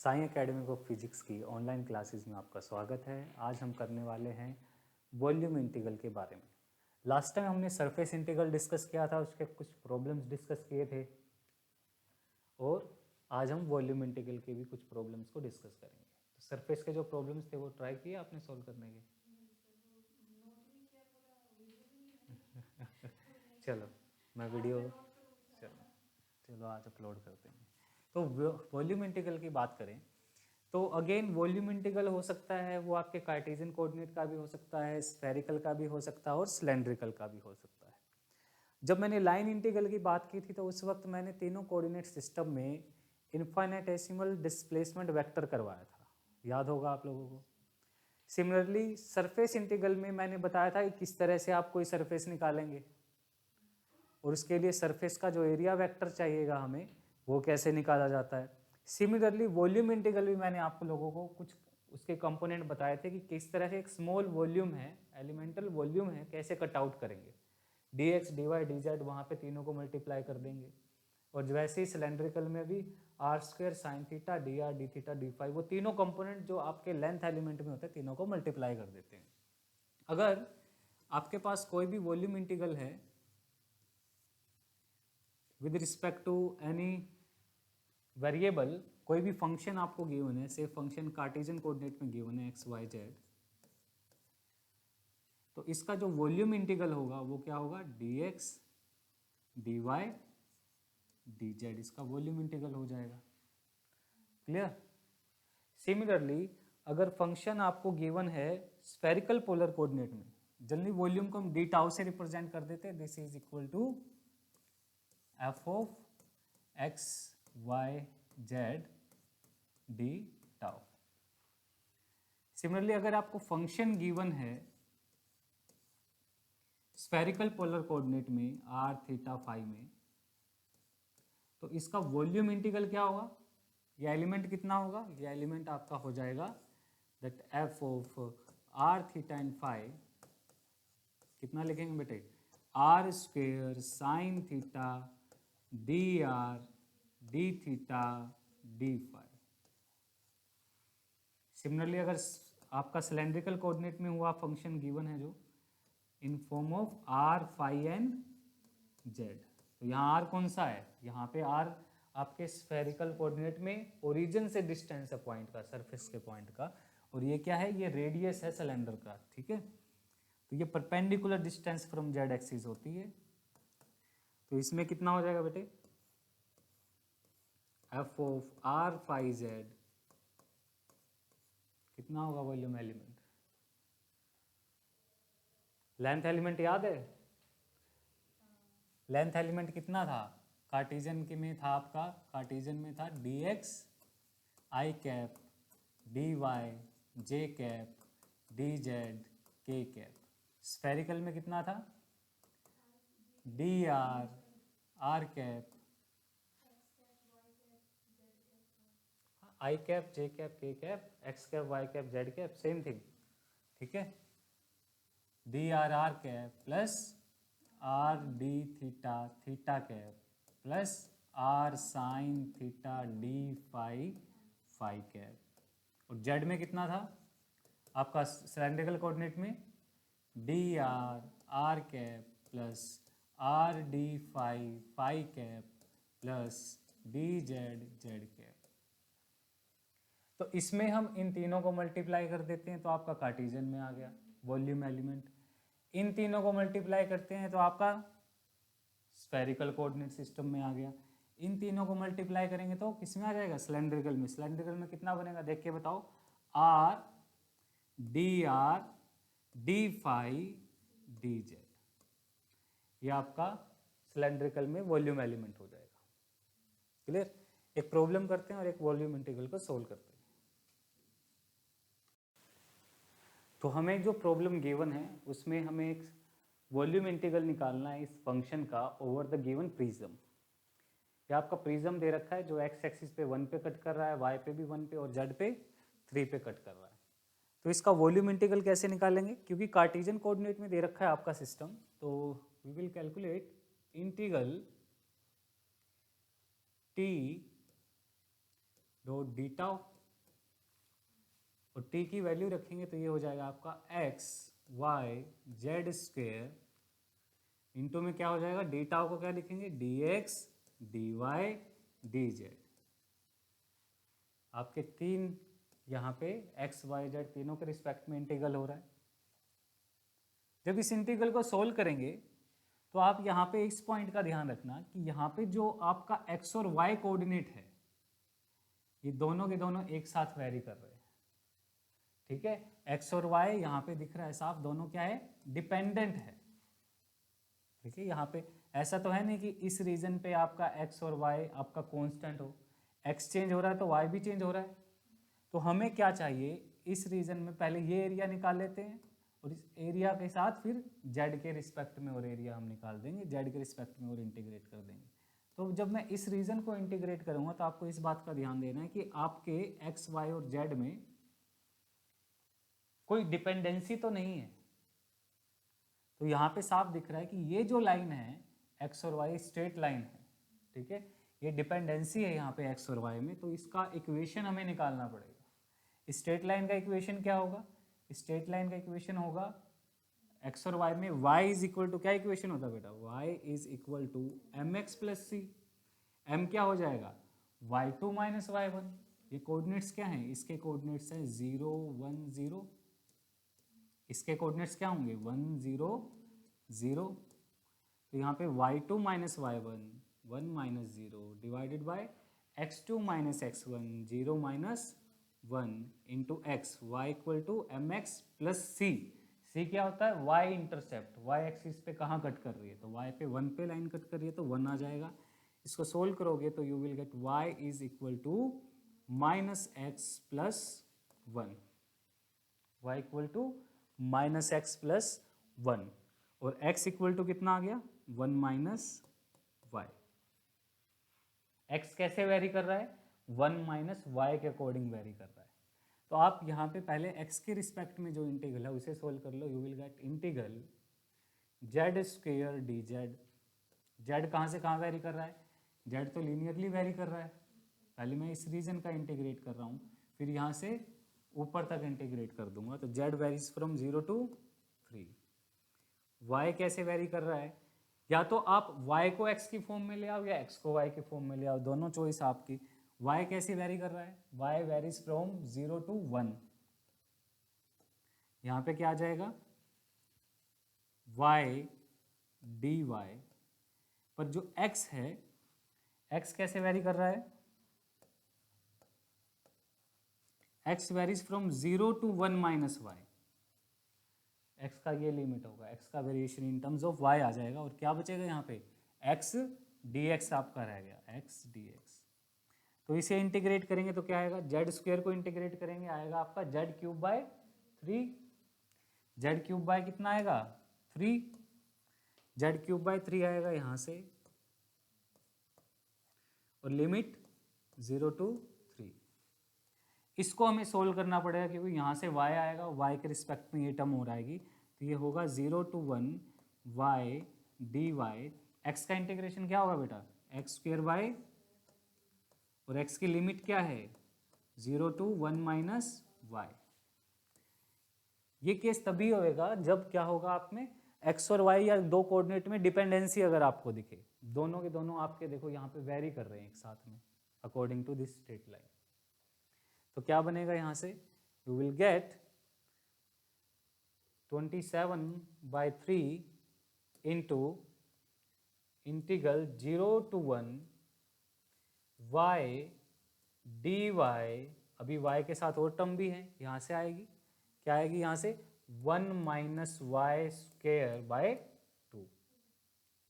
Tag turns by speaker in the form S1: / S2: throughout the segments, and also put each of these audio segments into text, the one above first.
S1: Sai academy of physics की online classes में आपका स्वागत है। आज हम करने वाले हैं वॉल्यूम इंटीग्रल के बारे में। लास्ट टाइम हमने सरफेस इंटीग्रल डिस्कस किया था, उसके कुछ प्रॉब्लम्स डिस्कस किए थे और आज हम वॉल्यूम इंटीग्रल के भी कुछ प्रॉब्लम्स को डिस्कस करेंगे। तो सरफेस के जो प्रॉब्लम्स थे वो ट्राई किए आपने सॉल्व करने के? चलो मैं वीडियो चलो चलो आज अपलोड करते हैं। तो वॉल्यूम इंटीग्रल की बात करें तो अगेन वॉल्यूम इंटीग्रल हो सकता है, वो आपके कार्टेशियन कोऑर्डिनेट का भी हो सकता है, स्फेरिकल का भी हो सकता है और सिलेंड्रिकल का भी हो सकता है। जब मैंने लाइन इंटीग्रल की बात की थी तो उस वक्त मैंने तीनों कोऑर्डिनेट सिस्टम में इनफाइनेटेसिमल डिस्प्लेसमेंट वेक्टर करवाया था, याद होगा आप लोगों को। सिमिलरली सरफेस इंटीग्रल में मैंने बताया था कि किस तरह से आप कोई सरफेस निकालेंगे और उसके लिए सरफेस का जो एरिया वेक्टर चाहिएगा हमें, वो कैसे निकाला जाता है। सिमिलरली वॉल्यूम इंटीग्रल भी मैंने आप लोगों को कुछ उसके कंपोनेंट बताए थे कि किस तरह से एक स्मॉल वॉल्यूम है, एलिमेंटल वॉल्यूम है, कैसे कट आउट करेंगे। dx dy dz वहाँ पे तीनों को मल्टीप्लाई कर देंगे। और वैसे ही सिलेंड्रिकल में भी r square sine theta d r D theta D phi, वो तीनों कंपोनेंट जो आपके लेंथ एलिमेंट में होते हैं तीनों को मल्टीप्लाई कर देते हैं। अगर आपके पास कोई भी वॉल्यूम इंटीग्रल है with respect to any variable, कोई भी फंक्शन आपको गिवन है, से फंक्शन कार्टेशियन कोऑर्डिनेट में गिवन है एक्स वाई जेड, तो इसका जो वॉल्यूम इंटीग्रल होगा वो क्या होगा, dx dy dz, इसका वॉल्यूम इंटीग्रल हो जाएगा। क्लियर। सिमिलरली अगर फंक्शन आपको गिवन है स्फेरिकल पोलर कोऑर्डिनेट में, जनरली वॉल्यूम को हम डी टाउ से रिप्रेजेंट कर देते हैं, this is equal to f of x y z d tau. Similarly अगर आपको फंक्शन गिवन है स्फेरिकल पोलर कोऑर्डिनेट में आर थीटा फाई में, तो इसका वॉल्यूम इंटीग्रल क्या होगा, ये एलिमेंट कितना होगा, ये एलिमेंट आपका हो जाएगा that f of r theta and phi, कितना लिखेंगे बेटे, r square sine theta d r D theta D phi. Similarly अगर आपका सिलेंड्रिकल कोऑर्डिनेट में हुआ फंक्शन गिवन है जो in form of r phi and z, तो यहाँ आर कौन सा है, यहाँ पे आर आपके स्फेरिकल कोऑर्डिनेट में ओरिजिन से डिस्टेंस है पॉइंट का, सरफेस के पॉइंट का, और ये क्या है, ये रेडियस है सिलेंडर का। ठीक है, तो ये perpendicular distance from z axis होती है। तो इसमें कितना हो जाएगा बेटे, f of r phi z कितना होगा वॉल्यूम एलिमेंट, लेंथ एलिमेंट याद है, लेंथ एलिमेंट कितना था, कार्टेशियन के में था आपका, कार्टेशियन में था dx I cap dy J cap dz k cap. Spherical में कितना था, dr r cap I cap J cap k cap x cap y cap z cap, same thing. ठीक है, dr r cap plus R D theta theta cap plus are sine theta D phi phi cap. और Z में कितना था आपका cylindrical coordinate में, D are cap plus R D phi phi cap plus D z Z cap. तो इसमें हम इन तीनों को मल्टीप्लाई कर देते हैं तो आपका कार्टेशियन में आ गया वॉल्यूम एलिमेंट, इन तीनों को मल्टीप्लाई करते हैं तो आपका स्फेरिकल कोऑर्डिनेट सिस्टम में आ गया, इन तीनों को मल्टीप्लाई करेंगे तो किस में आ जाएगा, सिलेंड्रिकल में। सिलेंड्रिकल में कितना बनेगा देख के बताओ, r D phi d z, ये आपका सिलेंड्रिकल में वॉल्यूम एलिमेंट हो जाएगा। क्लियर। एक प्रॉब्लम करते हैं और एक वॉल्यूम इंटीग्रल को सोल्व करते हैं। तो हमें जो प्रॉब्लम गिवन है उसमें हमें एक वॉल्यूम इंटीग्रल निकालना है इस फंक्शन का ओवर द गिवन प्रिज्म। ये आपका प्रिज्म दे रखा है जो एक्स एक्सिस पे 1 पे कट कर रहा है, वाई पे भी 1 पे और जेड पे 3 पे कट कर रहा है। तो इसका वॉल्यूम इंटीग्रल कैसे निकालेंगे, क्योंकि कार्टेशियन कोऑर्डिनेट में दे रखा है आपका सिस्टम, तो we will calculate integral t dot d tau और t की वैल्यू रखेंगे तो ये हो जाएगा आपका x y z square into में क्या हो जाएगा, डी टाउ को क्या लिखेंगे, dx dy dz। आपके तीन यहाँ पे x y z तीनों के रिस्पेक्ट में इंटीग्रल हो रहा है। जब इस इंटीग्रल को सोल्व करेंगे तो आप यहाँ पे इस पॉइंट का ध्यान रखना कि यहाँ पे जो आपका x और y कोऑर्डिनेट है ये दोनों के दोनों एक साथ वेरी कर रहे हैं, ठीक है। x और y यहाँ पे दिख रहा है साफ, दोनों क्या है, डिपेंडेंट है, ठीक है। यहाँ पे ऐसा तो है नहीं कि इस रीजन पे आपका x और y आपका कांस्टेंट हो, x चेंज हो रहा है तो y भी चेंज हो रहा है। तो हमें क्या चाहिए, इस रीजन में पहले ये एरिया निकाल लेते हैं और इस एरिया के साथ फिर z के रिस्पेक्ट में और एरिया हम निकाल देंगे, z के रिस्पेक्ट में और इंटीग्रेट कर देंगे। तो जब मैं इस रीजन को इंटीग्रेट करूंगा तो आपको इस बात का ध्यान देना है कि आपके x y और z में कोई डिपेंडेंसी तो नहीं है। तो यहाँ पे साफ दिख रहा है कि ये जो लाइन है x और y स्ट्रेट लाइन है, ठीक है, ये डिपेंडेंसी है यहाँ पे x और y में। तो इसका इक्वेशन हमें निकालना पड़ेगा। स्ट्रेट लाइन का इक्वेशन क्या होगा, स्ट्रेट लाइन का इक्वेशन होगा x और y में y इज इक्वल टू, क्या इक्वेशन होता है बेटा, y is equal to mx plus c. m क्या हो जाएगा, y2 माइनस y1। ये कोऑर्डिनेट्स क्या हैं, इसके कोऑर्डिनेट्स हैं 0 1 0, इसके कोऑर्डिनेट्स क्या होंगे 1 0 0। तो यहाँ पे y2 minus y1 1 minus 0 divided by x2 minus x1 0 minus 1 into x, y equal to m x plus c. C क्या होता है, y इंटरसेप्ट, y एक्सिस पे कहाँ कट कर रही है, तो y पे 1 पे लाइन कट कर रही है तो 1 आ जाएगा। इसको सोल्व करोगे तो you will get y is equal to minus x plus 1, y equal to minus x plus 1 और x इक्वल टू कितना आ गया 1 माइनस वाई। x कैसे वेरी कर रहा है, 1 माइनस वाई के अकॉर्डिंग वेरी कर रहा है। तो आप यहाँ पे पहले x के रिस्पेक्ट में जो इंटीग्रल है उसे सोल्व कर लो, you will get integral z square d z. Z कहाँ से कहाँ वेरी कर रहा है, z तो लीनियरली वेरी कर रहा है। पहले मैं इस रीजन का इंटीग्रेट कर रहा हूँ, फिर यहाँ से ऊपर तक इंटीग्रेट कर दूंगा। तो z varies from 0 to 3। y कैसे वेरी कर रहा है, या तो आप y को x की फॉर्म में ले आओ या x को y की फॉर्म में ले आओ, दोनों चॉइस आपकी। y कैसे वेरी कर रहा है, y वेरीज फ्रॉम 0 to 1। यहाँ पे क्या आ जाएगा y dy, पर जो x है x कैसे वेरी कर रहा है, x varies from 0 to 1 minus y. x का ये लिमिट होगा, x का variation in terms of y आ जाएगा और क्या बचेगा यहाँ पे x dx आपका रह गया, x dx। तो इसे इंटीग्रेट करेंगे तो क्या आएगा, z स्क्वायर को इंटीग्रेट करेंगे आएगा आपका z cube by 3। z cube by कितना आएगा 3, z क्यूब बाय 3 आएगा यहाँ से और लिमिट 0 to 3। इसको हमें सोल्व करना पड़ेगा क्योंकि यहाँ से y आएगा, y के रिस्पेक्ट में ये टर्म हो रहेगी, तो ये होगा 0 to 1 y dy। x का इंटीग्रेशन क्या होगा बेटा, एक्स स्क्वायर बाय, और x की लिमिट क्या है 0 to 1 माइनस वाई। ये केस तभी होएगा जब क्या होगा आप में x और y या दो कोऑर्डिनेट में डिपेंडेंसी अगर आपको दिखे, दोनों के दोनों आपके देखो यहाँ पे वेरी कर रहे हैं एक साथ में according to this straight line. तो क्या बनेगा यहाँ से, you will get 27/3 into integral 0 to 1 y dy। अभी y के साथ और टर्म भी है, यहाँ से आएगी, क्या आएगी यहाँ से 1 minus y square by 2,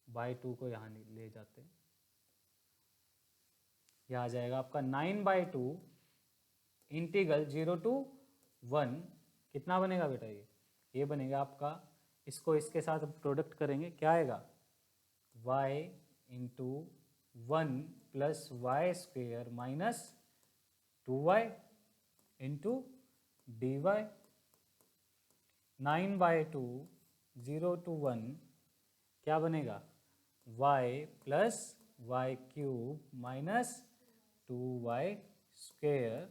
S1: by 2 को यहाँ ले जाते हैं, यह आ जाएगा आपका 9/2 इंटीग्रल 0 to 1। कितना बनेगा बेटा, ये बनेगा आपका, इसको इसके साथ प्रोडक्ट करेंगे क्या आएगा y into 1 plus y square minus 2y into d y. 9/2 0 to 1 क्या बनेगा y plus y cube minus 2y square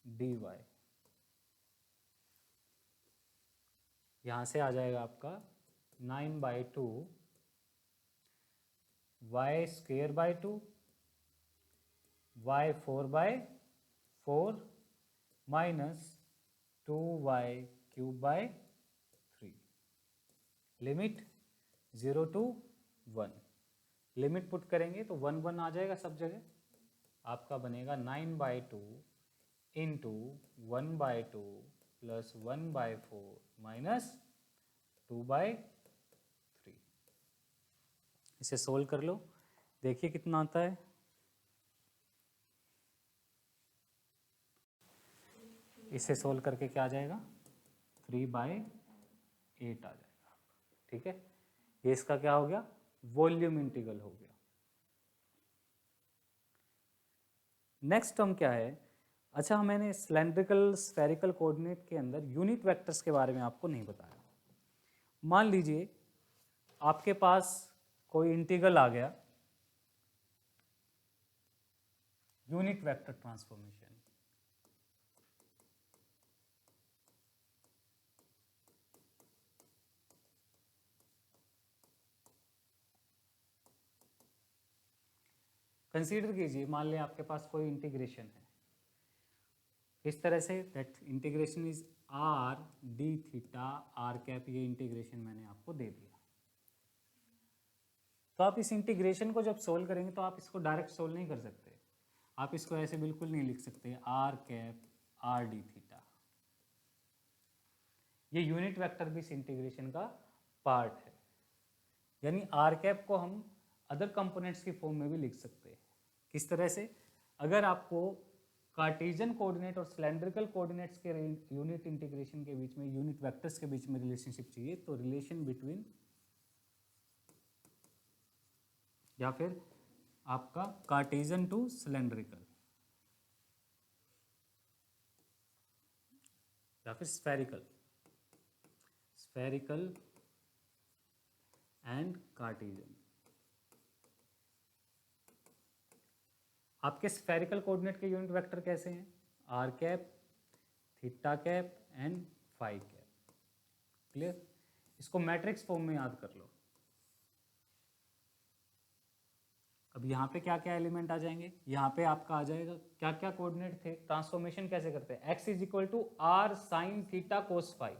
S1: dy। यहाँ से आ जाएगा आपका 9/2 y²/2 y4/4 minus 2y³ limit 0 to 1। Limit put करेंगे तो 1 1 आ जाएगा सब जगह, आपका बनेगा 9/2 इंटू 1/2 प्लस 1/4 माइनस 2/3। इसे सोल्व कर लो, देखिए कितना आता है। इसे सोल्व करके क्या आ जाएगा, 3/8 आ जाएगा। ठीक है, ये इसका क्या हो गया, वॉल्यूम इंटीग्रल हो गया। नेक्स्ट टर्म क्या है, अच्छा मैंने सिलेंड्रिकल स्फेरिकल कोऑर्डिनेट के अंदर यूनिट वेक्टर्स के बारे में आपको नहीं बताया। मान लीजिए आपके पास कोई इंटीग्रल आ गया, यूनिट वेक्टर ट्रांसफॉर्मेशन, कंसीडर कीजिए, मान लें आपके पास कोई इंटीग्रेशन है, किस तरह से, that integration is r d theta r cap, ये इंटीग्रेशन मैंने आपको दे दिया। तो आप इस इंटीग्रेशन को जब सोल्व करेंगे तो आप इसको डायरेक्ट सोल्व नहीं कर सकते, आप इसको ऐसे बिल्कुल नहीं लिख सकते r cap r d theta. ये यूनिट वेक्टर भी इस इंटीग्रेशन का पार्ट है, यानी r कैप को हम अदर कंपोनेंट्स की फॉर्म में भी लिख सकते हैं। किस तरह से, अगर आपको कार्टेशियन कोऑर्डिनेट और सिलेंड्रिकल कोऑर्डिनेट्स के यूनिट इंटीग्रेशन के बीच में, यूनिट वेक्टर्स के बीच में रिलेशनशिप चाहिए, तो रिलेशन बिटवीन, या फिर आपका कार्टेशियन टू सिलेंड्रिकल, या फिर स्फेरिकल एंड कार्टेशियन। आपके स्फेरिकल कोऑर्डिनेट के यूनिट वेक्टर कैसे हैं, r cap, theta cap and phi cap. Clear, इसको मैट्रिक्स फॉर्म में याद कर लो। अब यहाँ पे क्या क्या एलिमेंट आ जाएंगे, यहाँ पे आपका आ जाएगा क्या क्या कोऑर्डिनेट थे, ट्रांसफॉर्मेशन कैसे करते हैं, x is equal to r sine theta cos phi,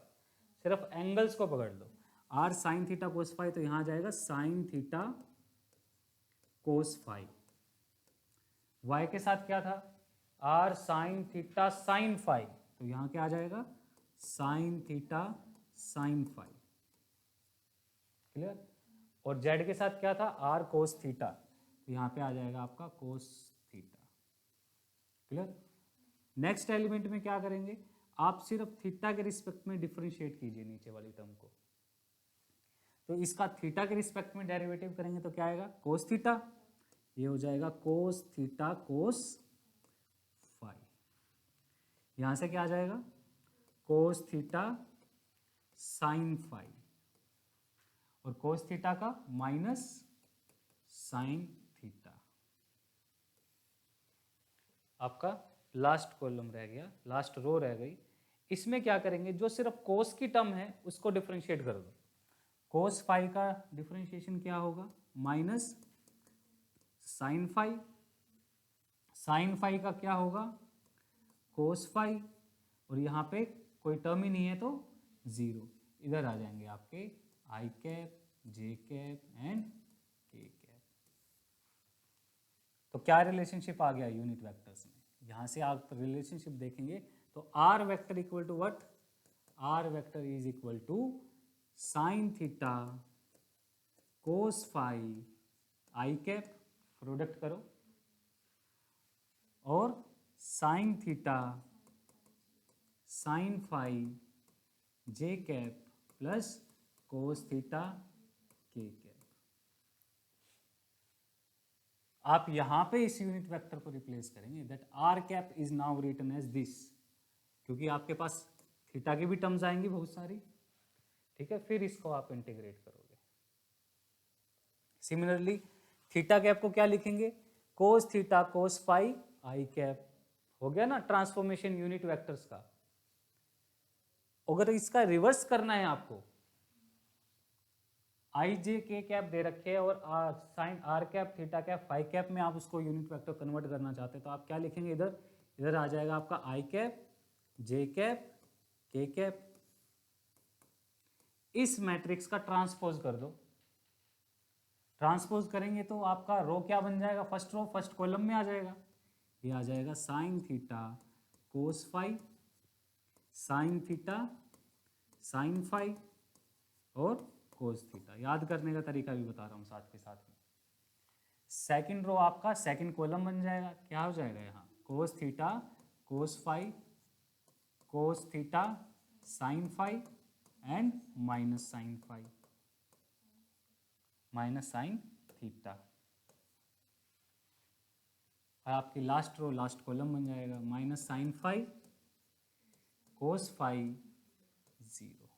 S1: सिर्फ एंगल्स को पकड़ लो, r sine theta cos phi, तो यहाँ आ जाएगा sine theta cos phi. y के साथ क्या था, r sine theta sine phi, तो यहाँ क्या आ जाएगा, sine theta sine phi. Clear, और z के साथ क्या था, r कोस थीटा, तो यहाँ पे आ जाएगा आपका cos theta. Clear, next element में क्या करेंगे, आप सिर्फ थीटा के रिस्पेक्ट में डिफरेंशिएट कीजिए नीचे वाली टर्म को, तो इसका थीटा के रिस्पेक्ट में डेरिवेटिव करेंगे तो क्या आएगा, कोस थीटा, ये हो जाएगा कोस थीटा कोस फाई। यहां से क्या आ जाएगा, कोस थीटा साइन फाई, और कोस थीटा का माइनस साइन थीटा। आपका लास्ट कॉलम रह गया, लास्ट रो रह गई, इसमें क्या करेंगे, जो सिर्फ कोस की टर्म है उसको डिफरेंशिएट कर दो। कोस फाई का डिफरेंशिएशन क्या होगा, minus sine phi, sine phi का क्या होगा, कोस फाई, और यहाँ पे कोई टर्म ही नहीं है तो जीरो, इधर आ जाएंगे आपके आई कैप, जे कैप एंड के कैप। तो क्या रिलेशनशिप आ गया यूनिट वेक्टर्स में, यहाँ से आप रिलेशनशिप देखेंगे तो r vector equal to what, r vector is equal to sine theta cos phi i cap, product करो, और sine theta sine phi j cap plus cos theta k cap. आप यहां पे इस यूनिट वेक्टर को replace करेंगे, that r cap is now written as this, क्योंकि आपके पास थीटा की भी टर्म्स आएंगी बहुत सारी। ठीक है, फिर इसको आप इंटीग्रेट करोगे। सिमिलरली थीटा कैप को क्या लिखेंगे, कोस theta cos phi i cap, हो गया ना ट्रांसफॉर्मेशन यूनिट वेक्टर्स का। अगर इसका रिवर्स करना है आपको, आई जे के कैप दे रखे हैं और sine r cap theta cap phi cap में आप उसको यूनिट वेक्टर कन्वर्ट करना चाहते हैं, तो आप क्या लिखेंगे, इधर इधर आ जाएगा आपका आई कैप जे कैप के कैप। इस मैट्रिक्स का ट्रांसपोज कर दो, ट्रांसपोज करेंगे तो आपका रो क्या बन जाएगा, फर्स्ट रो फर्स्ट कॉलम में आ जाएगा, ये आ जाएगा sine theta cos phi, sine theta sine phi और कोस थीटा। याद करने का तरीका भी बता रहा हूँ साथ के साथ में। सेकंड रो आपका सेकंड कॉलम बन जाएगा, क्या हो जाएगा यहाँ, cos theta cos phi cos theta sine phi and minus sine phi minus sine theta. और आपकी लास्ट रो लास्ट कॉलम बन जाएगा minus sine phi cos phi zero.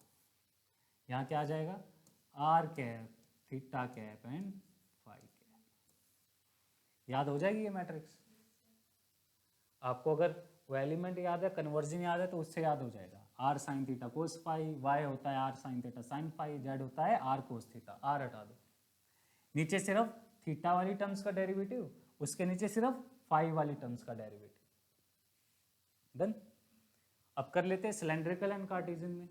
S1: यहाँ क्या आ जाएगा, r cap theta cap and phi cap. याद हो जाएगी ये मैट्रिक्स। आपको अगर वो एलिमेंट याद है, कन्वर्जन याद है, तो उससे याद हो जाएगा। R sine theta cos phi, y होता है r sine theta sine phi, z होता है आर कोस थीटा। आर हटा दो, नीचे सिर्फ थीटा वाली टर्म्स का डेरिवेटिव, उसके नीचे सिर्फ फाई वाली टर्म्स का डेरिवेटिव। डन। अब कर लेते हैं सिलेंड्रिकल एंड कार्टेशियन में।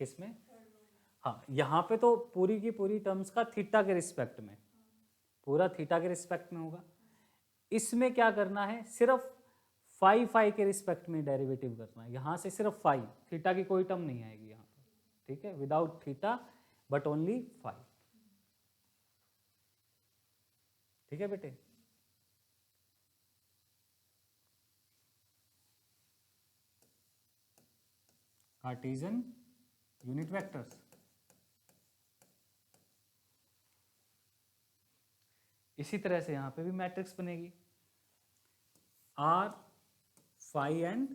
S1: किसमें, हाँ यहाँ पे तो पूरी की पूरी टर्म्स का थीटा के रिस्पेक्ट में, पूरा थीटा के रिस्पेक्ट में होगा। इसमें क्या करना है, सिर्फ फाई फाई के रिस्पेक्ट में डेरिवेटिव करना है। यहाँ से सिर्फ फाई, थीटा की कोई टर्म नहीं आएगी यहाँ पर, ठीक है, without theta but only phi. ठीक है बेटे। कार्टेशियन यूनिट वेक्टर्स, इसी तरह से यहाँ पे भी मैट्रिक्स बनेगी आर फाई एंड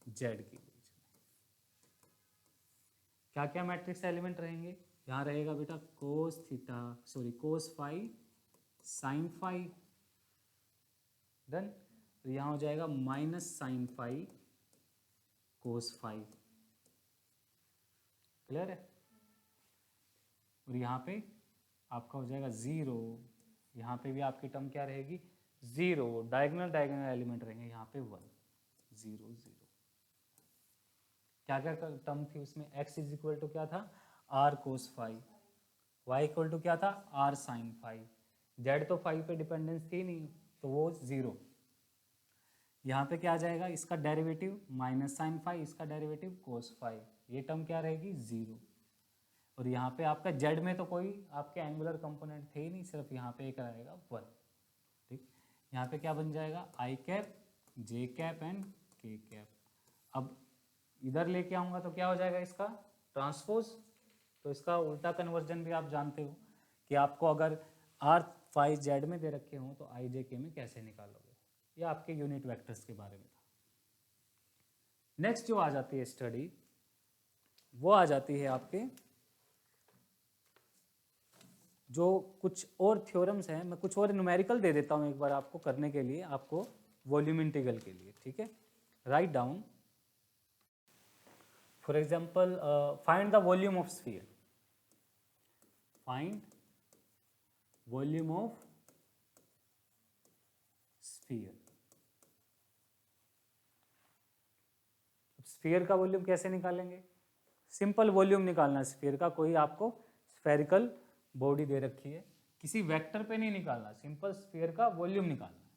S1: जेड के बीच में। क्या क्या मैट्रिक्स एलिमेंट रहेंगे, यहाँ रहेगा बेटा cos theta sorry cos phi sine phi, done. तो यहाँ हो जाएगा minus sine phi cos phi, clear है। और यहाँ पे आपका हो जाएगा जीरो, यहाँ पे भी आपकी टर्म क्या रहेगी, जीरो, डायगोनल डायगोनल एलिमेंट रहेंगे यहाँ पे वन, जीरो जीरो। क्या क्या टर्म थी उसमें, x इज इक्वल टू क्या था, r cos phi, y equal to क्या था, आर साइन फाई, z तो फाई पे डिपेंडेंस थी नहीं तो वो जीरो। यहाँ पे क्या आ जाएगा, इसका डेरिवेटिव माइनस साइन फाई, इसका डेरिवेटिव कोस फाई, ये टर्म क्या रहेगी जीरो। और यहाँ पे आपका जेड में तो कोई आपके एंगुलर कंपोनेंट थे ही नहीं, सिर्फ यहाँ पे एक आएगा वन, ठीक। यहाँ पे क्या बन जाएगा, आई कैप जे कैप एंड के कैप। अब इधर लेके आऊँगा तो क्या हो जाएगा इसका ट्रांसपोज, तो इसका उल्टा कन्वर्जन भी आप जानते हो कि आपको अगर आर फाई जेड में दे रखे हों तो आई जे के में कैसे निकालोगे, ये आपके यूनिट वेक्टर्स के बारे में था। नेक्स्ट जो आ जाती है स्टडी, वो आ जाती है आपके जो कुछ और थ्योरम्स हैं, मैं कुछ और न्यूमेरिकल दे देता हूँ एक बार आपको करने के लिए, आपको वॉल्यूम इंटीग्रल के लिए, ठीक है। Write down, for example find the volume of sphere, find volume of sphere. Sphere का वॉल्यूम कैसे निकालेंगे, सिंपल वॉल्यूम निकालना है स्फीयर का, कोई आपको स्फेरिकल बॉडी दे रखी है, किसी वेक्टर पे नहीं निकालना, सिंपल स्फीयर का वॉल्यूम निकालना है।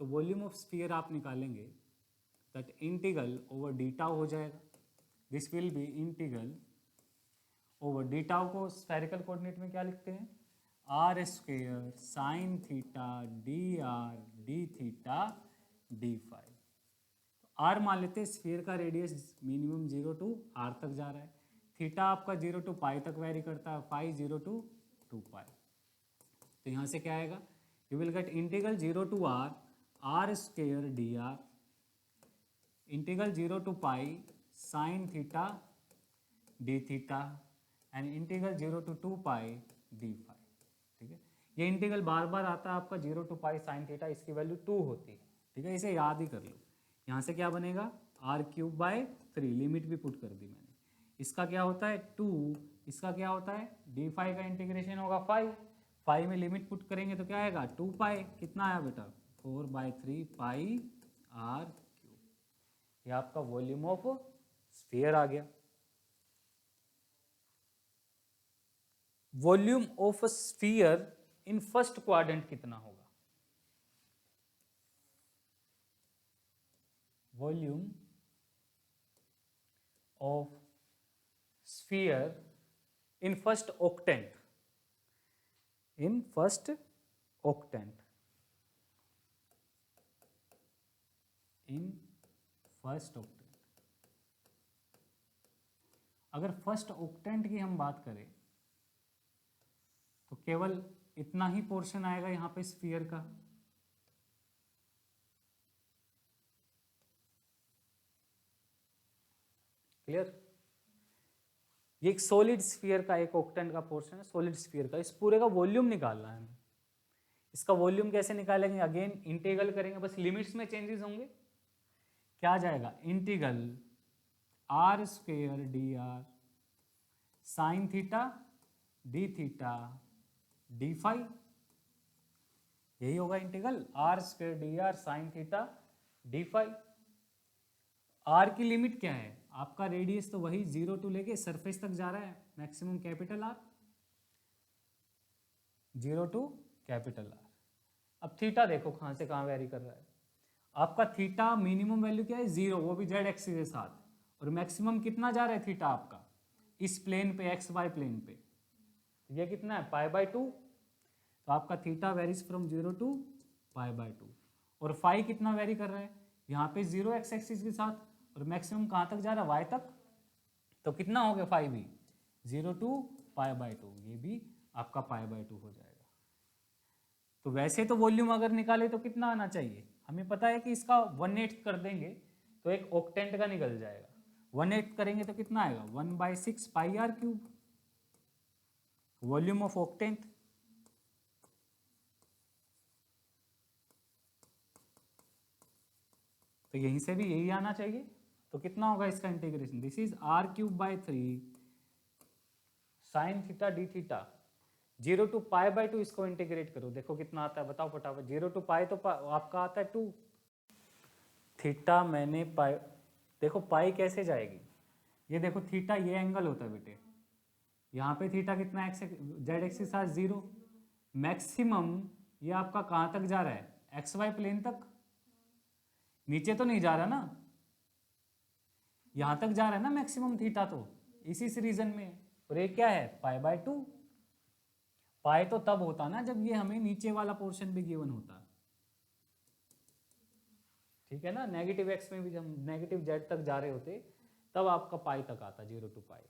S1: तो वॉल्यूम ऑफ स्फीयर आप निकालेंगे, that integral over d tau हो जाएगा, this will be integral over d tau को स्फेरिकल कोऑर्डिनेट में क्या लिखते हैं, r square sine theta d r D theta D phi. R मान लेते हैं, स्फीयर का रेडियस मिनिमम 0 टू आर तक जा रहा है, थीटा आपका 0 टू पाई तक वेरी करता है, फाई 0 टू 2 पाई। तो यहाँ से क्या आएगा, you will get integral 0 to r r square d r, integral 0 to pi sine theta d theta and integral 0 to 2 pi d phi. ठीक है, ये इंटीग्रल बार बार आता है आपका 0 to पाई साइन थीटा, इसकी वैल्यू 2 होती है। ठीक है, इसे याद ही कर लो। यहाँ से क्या बनेगा r³/3, लिमिट भी पुट कर दी मैंने। इसका क्या होता है 2, इसका क्या होता है डी फाई का इंटीग्रेशन होगा 5, 5 में लिमिट पुट करेंगे तो क्या आएगा 2 पाई, कितना आया बेटा 4/3 पाई r³। ये आपका वॉल्यूम ऑफ स्फीयर आ गया। Volume of sphere in first quadrant कितना होगा? Volume of sphere in first octant, in first octant, in first octant. अगर फर्स्ट ऑक्टेंट की हम बात करें तो केवल इतना ही पोर्शन आएगा यहां पे स्फीयर का। क्लियर? ये एक सॉलिड स्फीयर का, एक ऑक्टेंट का पोर्शन है सॉलिड स्फीयर का। इस पूरे का वॉल्यूम निकालना है हमें। इसका वॉल्यूम कैसे निकालेंगे? अगेन इंटीग्रल करेंगे, बस लिमिट्स में चेंजेस होंगे। क्या आ जाएगा integral r² dr sine theta d theta D phi. यही होगा integral r² dr sine theta D phi. r की लिमिट क्या है? आपका रेडियस तो वही 0 to लेके सरफेस तक जा रहा है, maximum capital R, 0 to capital R। अब थीटा देखो कहां से कहां वेरी कर रहा है। आपका थीटा मिनिमम वैल्यू क्या है 0, वो भी z एक्सिस के साथ, और मैक्सिमम कितना जा रहा है थीटा आपका इस प्लेन पे, XY प्लेन पे। ये कितना है π/2। तो आपका थीटा वेरीज फ्रॉम 0 to π/2। और फाई कितना वेरी कर रहा है? यहाँ पे 0 x एक्सिस के साथ, और मैक्सिमम कहाँ तक जा रहा है y तक। तो कितना हो गया फाई भी 0 to π/2, ये भी आपका π/2 हो जाएगा। तो वैसे तो वॉल्यूम अगर निकाले तो कितना आना चाहिए? हमें पता है कि इसका 1/8 कर देंगे तो एक ऑक्टेंट का निकल जाएगा। 1/8 करेंगे तो कितना आएगा 1/6 पाई r³, वॉल्यूम ऑफ ऑक्टेंट। तो यहीं से भी यही आना चाहिए। तो कितना होगा इसका integration? This is r³/3 sign theta d theta 0 to π/2। इसको इंटीग्रेट करो, देखो कितना आता है, बताओ फटाफट। 0 to पाई तो आपका आता है 2। थीटा मैंने पाई, देखो पाई कैसे जाएगी, ये देखो थीटा ये एंगल होता है बेटे, यहाँ पे थीटा कितना एक्स जेड एक्सिस के साथ 0। मैक्सिमम ये आपका कहाँ तक जा रहा है XY प्लेन तक, नीचे तो नहीं जा रहा ना, यहाँ तक जा रहा है ना मैक्सिमम थीटा, तो इसी रीजन में। और ये क्या है π/2। पाई तो तब होता ना जब ये हमें नीचे वाला पोर्शन भी गिवन होता। ठीक है ना, नेगेटिव x में भी जब नेगेटिव z तक जा रहे होते तब आपका पाई तक आता 0 to पाई।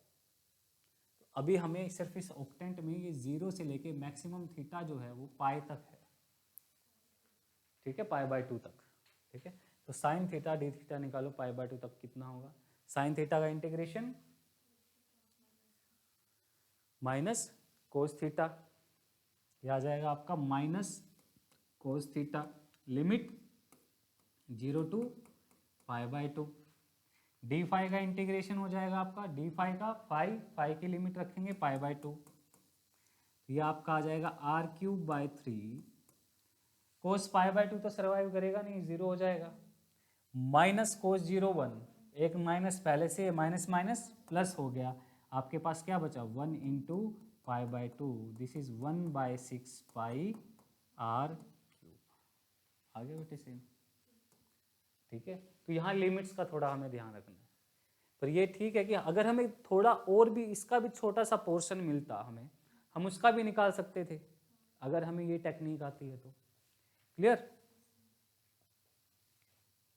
S1: तो अभी हमें सिर्फ इस ऑक्टेंट में ये 0 से लेके मैक्सिमम थीटा जो है वो पाई तक है। ठीक है, π/2 तक। ठीक है, तो साइन थीटा डी थीटा निकालो, π/2 तक कितना होगा। साइन थीटा का इंटीग्रेशन माइनस कोस थीटा, ये आ जाएगा आपका minus cos theta, limit 0 to π/2। D phi का इंटीग्रेशन हो जाएगा आपका, डी फाई का फाई की लिमिट रखेंगे π/2। ये आपका आ जाएगा r³/3 कोस π/2 तो सर्वाइव करेगा नहीं, 0 हो जाएगा। माइनस कोस 0(1), एक माइनस पहले से माइनस माइनस प्लस हो गया, आपके पास क्या बचा 1 into π/2, this is 1/6 pi r³। आगे बेटे सेम। ठीक है, तो यहाँ लिमिट्स का थोड़ा हमें ध्यान रखना है। पर ये ठीक है कि अगर हमें थोड़ा और भी इसका भी छोटा सा पोर्शन मिलता हमें, हम उसका भी निकाल सकते थे अगर हमें ये टेक्निक आती है तो। क्लियर?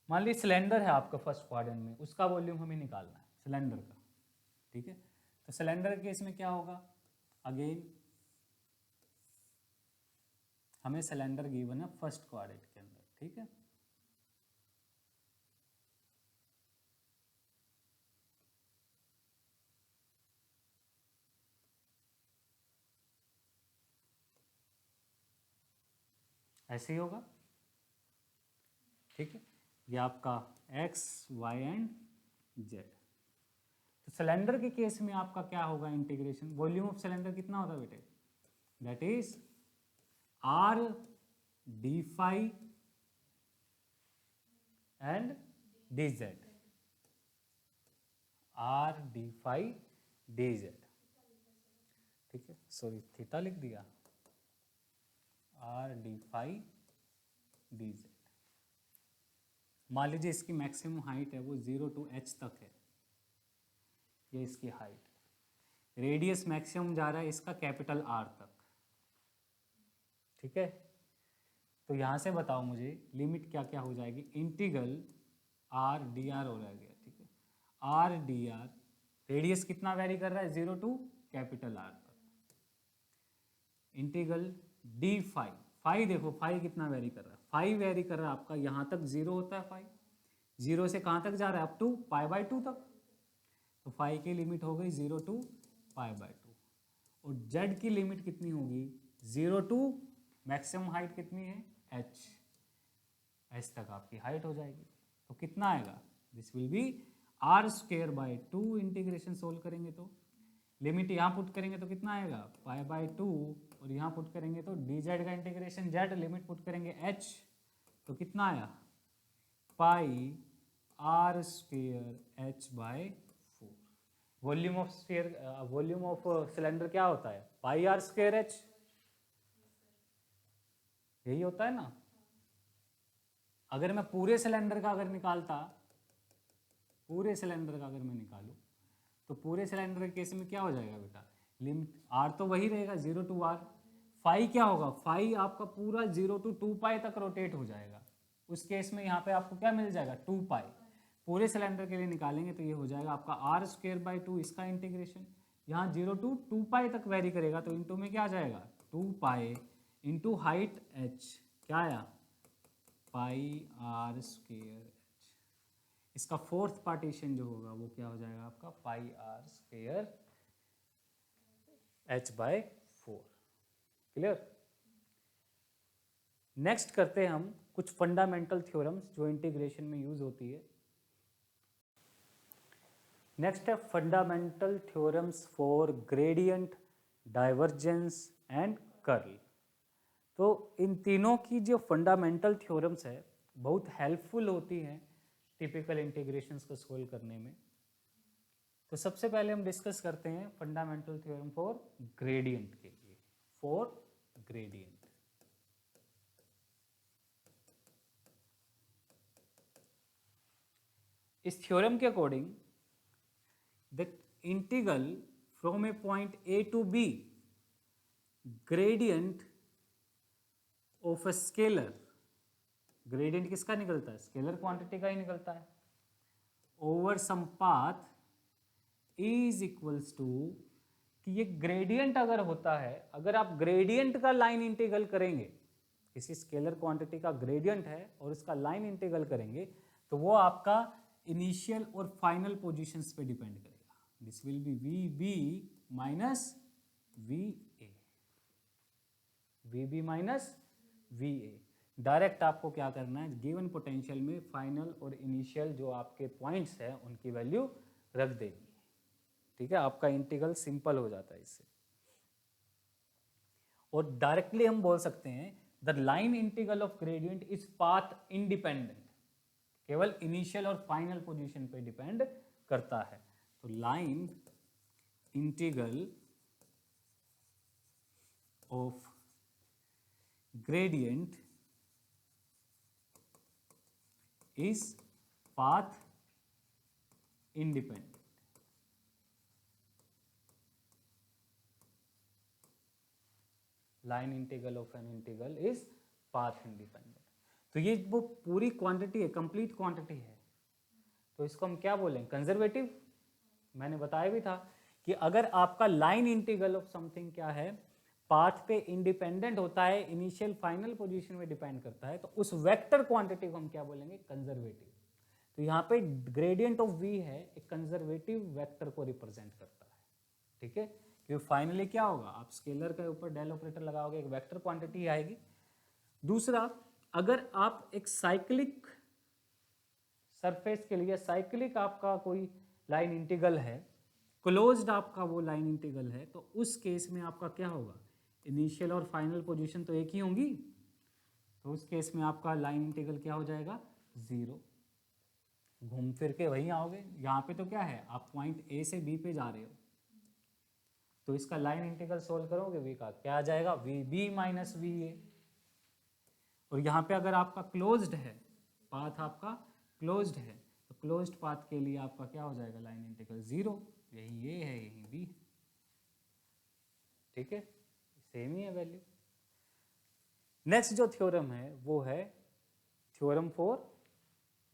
S1: मान ली सिलेंडर है आपका फर्स्ट क्वाड्रेंट में, उसका वॉल्यूम हमें निकालना है सिलेंडर का। ठीक है, तो सिलेंडर के केस में क्या होगा, अगेन हमें सिलेंडर गिवन है फर्स्ट क्वाड्रेंट के अंदर। ठीक है, ऐसे ही होगा, ठीक है। ये आपका x, y एंड z। तो सिलेंडर के केस में आपका क्या होगा इंटीग्रेशन, वॉल्यूम ऑफ सिलेंडर कितना होता है बेटे, that is r d phi and dz, r d phi dz, ठीक है। सॉरी थीटा लिख दिया, r d फाई dz। मान लीजिए इसकी मैक्सिमम हाइट है वो 0 to h तक है, ये इसकी हाइट, रेडियस मैक्सिमम जा रहा है इसका कैपिटल R तक, ठीक है। तो यहाँ से बताओ मुझे लिमिट क्या क्या हो जाएगी, इंटीग्रल r dr हो गया, ठीक है। r dr, रेडियस कितना वेरी कर रहा है 0 to कैपिटल R तक, इंटीग्रल d फाई, फाई देखो फाई कितना वेरी कर रहा है, फाई वेरी कर रहा है आपका यहाँ तक 0 होता है, फाई 0 से कहाँ तक जा रहा है, अप टू π/2 तक, तो फाई की लिमिट हो गई 0 to π/2, और z की लिमिट कितनी होगी 0 to मैक्सिमम हाइट कितनी है h तक आपकी हाइट हो जाएगी। तो कितना आएगा, this will B r²/2, integration solve करेंगे तो लिमिट यहाँ पुट करेंगे तो कितना आएगा π/2, और यहाँ पुट करेंगे तो dz का इंटीग्रेशन z, लिमिट पुट करेंगे h, तो कितना आया पाई r²h/4। Volume of sphere, volume of cylinder क्या होता है πr²h, यही होता है ना। अगर मैं पूरे सिलेंडर का अगर निकालता, पूरे सिलेंडर का अगर मैं निकालूं तो पूरे सिलेंडर के केस में क्या हो जाएगा बेटा, लिमिट r तो वही रहेगा 0 to r, फाई क्या होगा, फाई आपका पूरा 0 to 2π तक रोटेट हो जाएगा, उस केस में यहाँ पे आपको क्या मिल जाएगा 2π। पूरे सिलेंडर के लिए निकालेंगे तो ये हो जाएगा आपका r²/2, इसका इंटीग्रेशन यहाँ 0 to 2π तक वेरी करेगा, तो इनटू में क्या आ जाएगा 2π इंटू हाइट h, क्या आया πr²h। इसका फोर्थ पार्टीशन जो होगा वो क्या हो जाएगा आपका πr²h/4। क्लियर। नेक्स्ट करते हैं हम कुछ फंडामेंटल थ्योरम्स जो इंटीग्रेशन में यूज होती है। नेक्स्ट है fundamental theorems for gradient, divergence and curl. तो इन तीनों की जो फंडामेंटल थ्योरम्स है बहुत हेल्पफुल होती हैं टिपिकल इंटीग्रेशंस को सोल्व करने में। तो सबसे पहले हम डिस्कस करते हैं फंडामेंटल थ्योरम फॉर ग्रेडियंट के लिए, फॉर ग्रेडियंट। इस थ्योरम के according the integral from a point a to b gradient of a scalar, gradient किसका निकलता है, स्केलर क्वांटिटी का ही निकलता है, over some path is equals to, कि ये ग्रेडियंट अगर होता है, अगर आप ग्रेडियंट का लाइन इंटीग्रल करेंगे, किसी स्केलर क्वांटिटी का ग्रेडियंट है और उसका लाइन इंटीग्रल करेंगे तो वो आपका इनिशियल और फाइनल पोजीशंस पे डिपेंड करेगा। This will be v b minus v a, v b minus v a. Direct आपको क्या करना है, गिवन पोटेंशियल में फाइनल और इनिशियल जो आपके पॉइंट्स हैं उनकी वैल्यू रख देनी है, ठीक है। आपका इंटीग्रल सिंपल हो जाता है इससे। और डायरेक्टली हम बोल सकते हैं the line integral of gradient is path independent, केवल इनिशियल और फाइनल पोजीशन पे डिपेंड करता है। तो line integral of gradient is path independent। Line integral of an integral is path independent. तो ये वो पूरी क्वांटिटी है, कंप्लीट क्वांटिटी है, तो इसको हम क्या बोलें, कंजर्वेटिव। मैंने बताया भी था कि अगर आपका लाइन इंटीग्रल ऑफ समथिंग क्या है, पाथ पे इंडिपेंडेंट होता है, इनिशियल फाइनल पोजीशन में डिपेंड करता है, तो उस वेक्टर क्वांटिटी को हम क्या बोलेंगे, कंजर्वेटिव। तो यहाँ पे ग्रेडियंट ऑफ v है, एक कंजर्वेटिव वेक्टर को रिप्रेजेंट करता है, ठीक है। क्योंकि फाइनली क्या होगा, आप स्केलर के ऊपर डेल ऑपरेटर लगाओगे, एक वेक्टर क्वांटिटी आएगी, दूसरा, अगर आप एक साइक्लिक सरफेस के लिए, साइक्लिक आपका कोई लाइन इंटीग्रल है, क्लोज्ड आपका वो लाइन इंटीग्रल है, तो उस केस में आपका क्या होगा, इनिशियल और फाइनल पोजीशन तो एक ही होंगी, तो उस केस में आपका लाइन इंटीग्रल क्या हो जाएगा, 0। घूम फिर के वहीं आओगे, यहाँ पे तो क्या है, आप पॉइंट ए से बी पे जा रहे हो, तो इसका लाइन इंटीग्रल सोल्व करोगे वी का क्या आ जाएगा, v b minus v a. और यहाँ पे अगर आपका क्लोज्ड है, पाथ आपका क्लोज्ड है, तो क्लोज्ड पाथ के लिए आपका क्या हो जाएगा, लाइन इंटीग्रल 0, यही ए है यही बी, ठीक है, सेम ही है वैल्यू। नेक्स्ट जो थ्योरम है वो है थ्योरम फॉर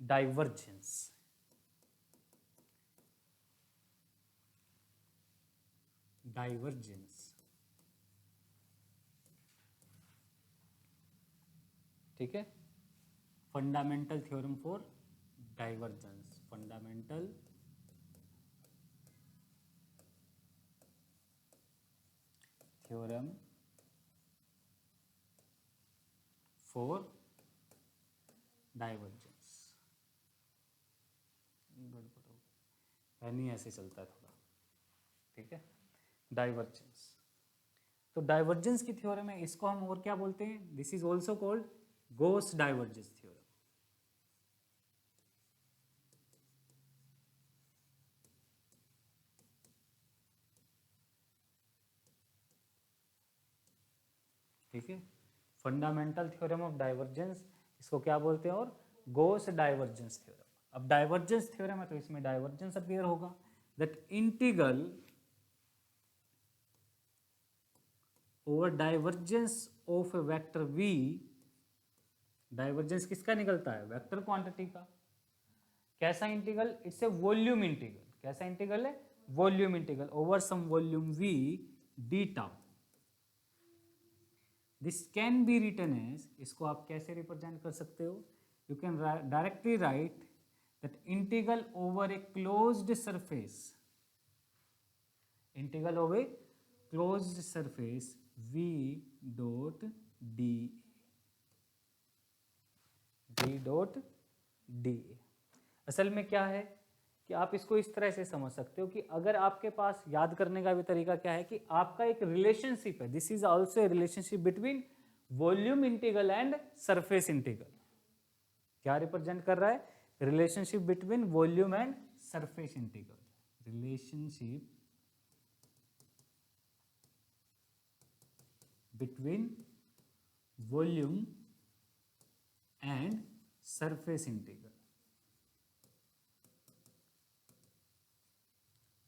S1: डाइवर्जेंस। डाइवर्जेंस, ठीक है, fundamental theorem for divergence, fundamental theorem for divergence. नहीं ऐसे चलता है थोड़ा, ठीक है, डाइवर्जेंस। तो डाइवर्जेंस की थ्योरम है, इसको हम और क्या बोलते हैं, this is also called Gauss divergence theorem. ठीक है, फंडामेंटल थ्योरम ऑफ डाइवर्जेंस, इसको क्या बोलते हैं, और गॉस डाइवर्जेंस थ्योरम। अब डाइवर्जेंस थ्योरम है तो इसमें डाइवर्जेंस अपीयर होगा, that integral over divergence of a vector v, divergence किसका निकलता है, वेक्टर क्वांटिटी का। कैसा इंटीग्रल, इससे वॉल्यूम इंटीग्रल, कैसा इंटीग्रल है, volume integral over some volume v d tau. This can be written as, इसको आप कैसे रिप्रेजेंट कर सकते हो, you can directly write that integral over a closed surface, integral over a closed surface v dot D, v dot D. असल में क्या है कि आप इसको इस तरह से समझ सकते हो कि अगर आपके पास, याद करने का भी तरीका क्या है कि आपका एक रिलेशनशिप है, this is also a relationship between volume integral and surface integral. क्या रिप्रेजेंट कर रहा है, relationship between volume and surface integral, relationship between volume and surface integral.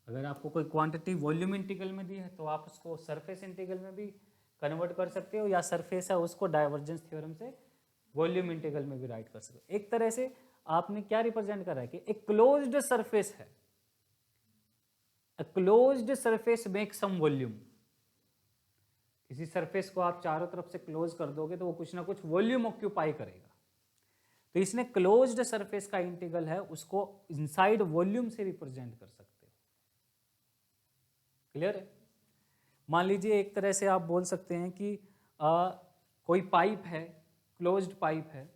S1: अगर आपको कोई क्वांटिटी वॉल्यूम इंटीग्रल में दी है तो आप उसको सरफेस इंटीग्रल में भी कन्वर्ट कर सकते हो, या सरफेस है उसको डाइवर्जेंस थ्योरम से वॉल्यूम इंटीग्रल में भी राइट कर सकते हो। एक तरह से आपने क्या रिप्रेजेंट करा है कि एक क्लोज्ड सरफेस है, a closed surface make some volume. किसी सरफेस को आप चारों तरफ से क्लोज कर दोगे तो वो कुछ ना कुछ वॉल्यूम ऑक्यूपाई करेगा, तो इसने क्लोज्ड सरफेस का इंटीग्रल है उसको इनसाइड वॉल्यूम से रिप्रेजेंट कर सकते हो। क्लियर है, मान लीजिए एक तरह से आप बोल सकते हैं कि कोई पाइप है, क्लोज्ड पाइप है,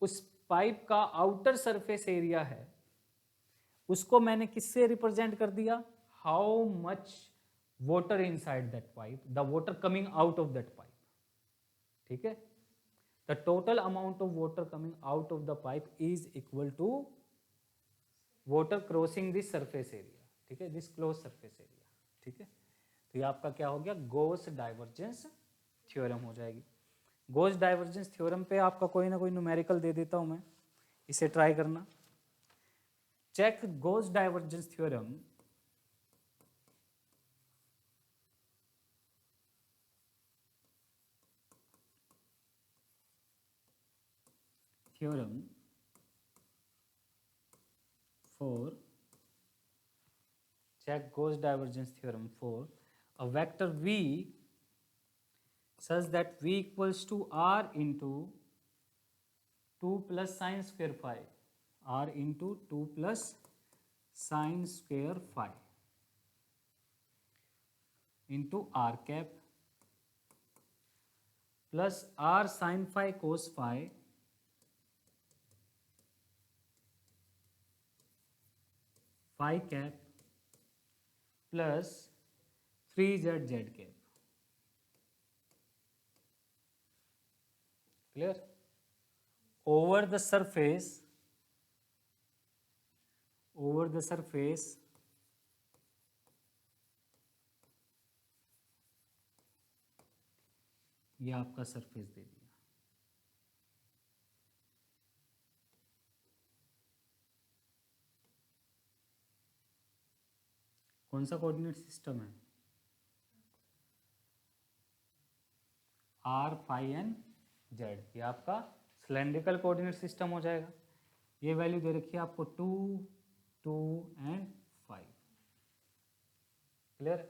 S1: उस पाइप का आउटर सरफेस एरिया है, उसको मैंने किससे रिप्रेजेंट कर दिया, how much water inside that pipe, the water coming out of that pipe, ठीक है, the total amount of water coming out of the pipe is equal to water crossing this surface area, ठीक है, this close surface area, ठीक है। तो ये आपका क्या हो गया, गॉस डाइवर्जेंस थ्योरम हो जाएगी। गॉस डाइवर्जेंस थ्योरम पे आपका कोई ना कोई न्यूमेरिकल दे देता हूं मैं, इसे ट्राई करना। Check Gauss divergence theorem, theorem for, check Gauss divergence theorem for a vector v such that v equals to r into 2 plus sine square phi, r into 2 plus sine square phi into r cap, plus are sine phi cos phi phi cap plus 3z z cap. Clear? Over the surface ये आपका surface दे दिया। कौन सा coordinate system है? R phi and z, ये आपका cylindrical coordinate system हो जाएगा। ये वैल्यू दे रखी है आपको 2, 2 एंड 5। क्लियर?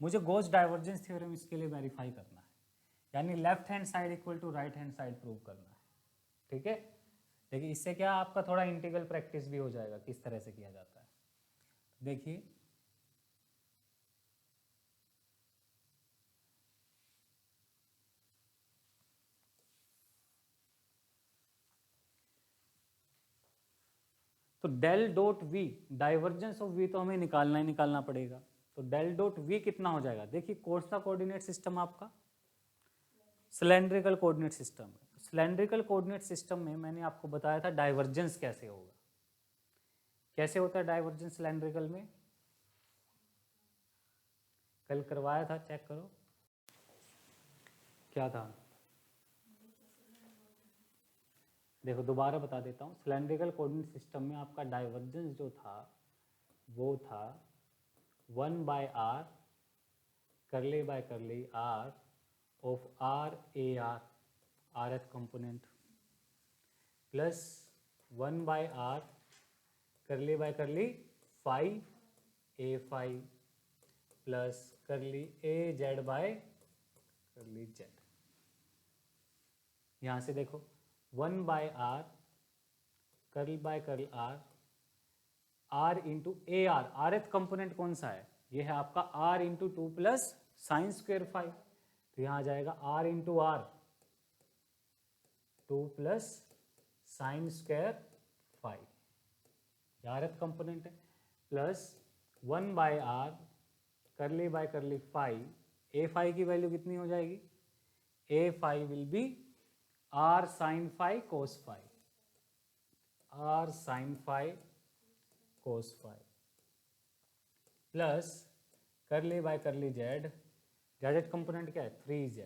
S1: मुझे गॉस डाइवर्जेंस थ्योरम इसके लिए वेरीफाई करना है, यानी left hand side equal to right hand side prove करना है। ठीक है? देखिए इससे क्या आपका थोड़ा इंटीग्रल प्रैक्टिस भी हो जाएगा किस तरह से किया जाता है। देखिए तो del dot v, divergence of v तो हमें निकालना पड़ेगा। तो डेल डॉट वी कितना हो जाएगा? देखिए कौन सा कोऑर्डिनेट सिस्टम आपका? सिलेंड्रिकल कोऑर्डिनेट सिस्टम है। सिलेंड्रिकल कोऑर्डिनेट सिस्टम में मैंने आपको बताया था डाइवर्जेंस कैसे होगा। कैसे होता है डाइवर्जेंस सिलेंड्रिकल में? कल करवाया था, चेक करो क्या था। देखो दोबारा बता देता हूँ। सिलेंड्रिकल कोऑर्डिनेट सिस्टम में आपका डाइवर्जेंस जो था वो था 1/r curly by curly r of r a r rth component plus 1/r curly by curly phi a phi plus curly a z by curly z। यहाँ से देखो 1/r curl by curl r into a r, rth component कौन सा है? ये है आपका r into 2 plus sine square phi. तो यहाँ आ जाएगा r into r 2 plus sine square phi, rth component है, plus 1/r curly by curly phi. A phi की वैल्यू कितनी हो जाएगी? A phi will be r sine phi cos phi, r sine phi cos phi plus curly by curly z, z component क्या है? 3z।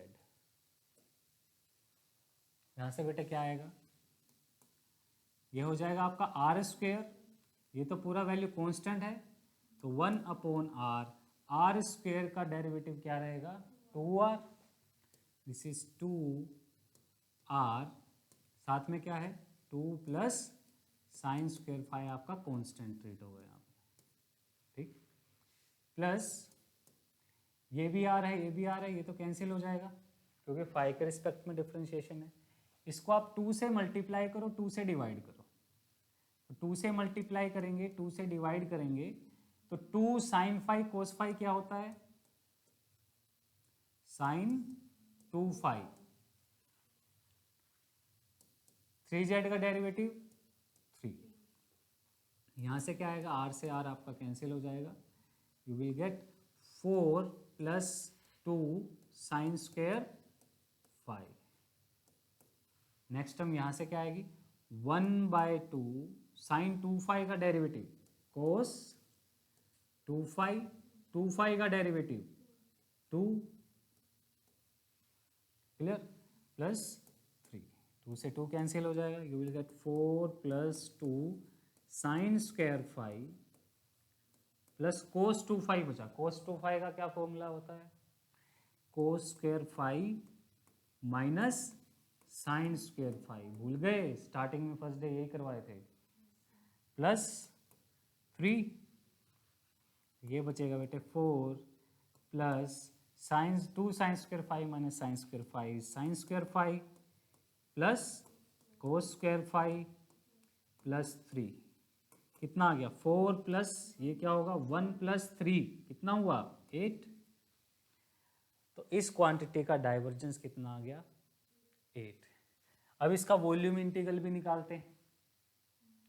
S1: यहां से बेटा क्या आएगा? ये हो जाएगा आपका आर स्क्वेयर, ये तो पूरा वैल्यू कांस्टेंट है तो 1/r, आर स्क्वेयर का डेरिवेटिव क्या रहेगा? 2r। दिस इज 2r, साथ में क्या है? 2 प्लस साइन स्क्वेयर फाई आपका कांस्टेंट ट्रीट होगा यहाँ पे। ठीक, प्लस ये भी आ रहा है, ये भी आ रहा है, ये तो कैंसिल हो जाएगा क्योंकि फाई के रिस्पेक्ट में डिफरेंशिएशन है। इसको आप 2 से मल्टीप्लाई करो, 2 से डिवाइड करो। तो 2 से मल्टीप्लाई करेंगे, 2 से डिवाइड करेंगे तो 2 साइन फाई कोस फाई क्या होता है? Sign 2 phi. 3z का डेरिवेटिव 3। यहाँ से क्या आएगा? r से r आपका कैंसिल हो जाएगा। You will get 4 plus 2 sine square phi. Next term यहाँ से क्या आएगी? 1/2 साइन 2 फाई का डेरिवेटिव कोस 2 फाई, 2 फाई का डेरिवेटिव 2। क्लियर? प्लस 3, 2 से 2 कैंसिल हो जाएगा। You will get 4 plus 2 sine square phi plus cos 2 phi बचा। कोस 2 फाई का क्या फॉर्मूला होता है? Cos square phi minus sine square phi. भूल गए? स्टार्टिंग में फर्स्ट डे यही करवाए थे। प्लस 3, ये बचेगा बेटे 4 plus sine 2 sine square phi minus sine square phi, sine square phi plus cos square phi plus 3। कितना आ गया? 4 प्लस ये क्या होगा? 1 प्लस 3 कितना हुआ? 8। तो इस क्वांटिटी का डाइवर्जेंस कितना आ गया? 8। अब इसका वॉल्यूम इंटीग्रल भी निकालते हैं।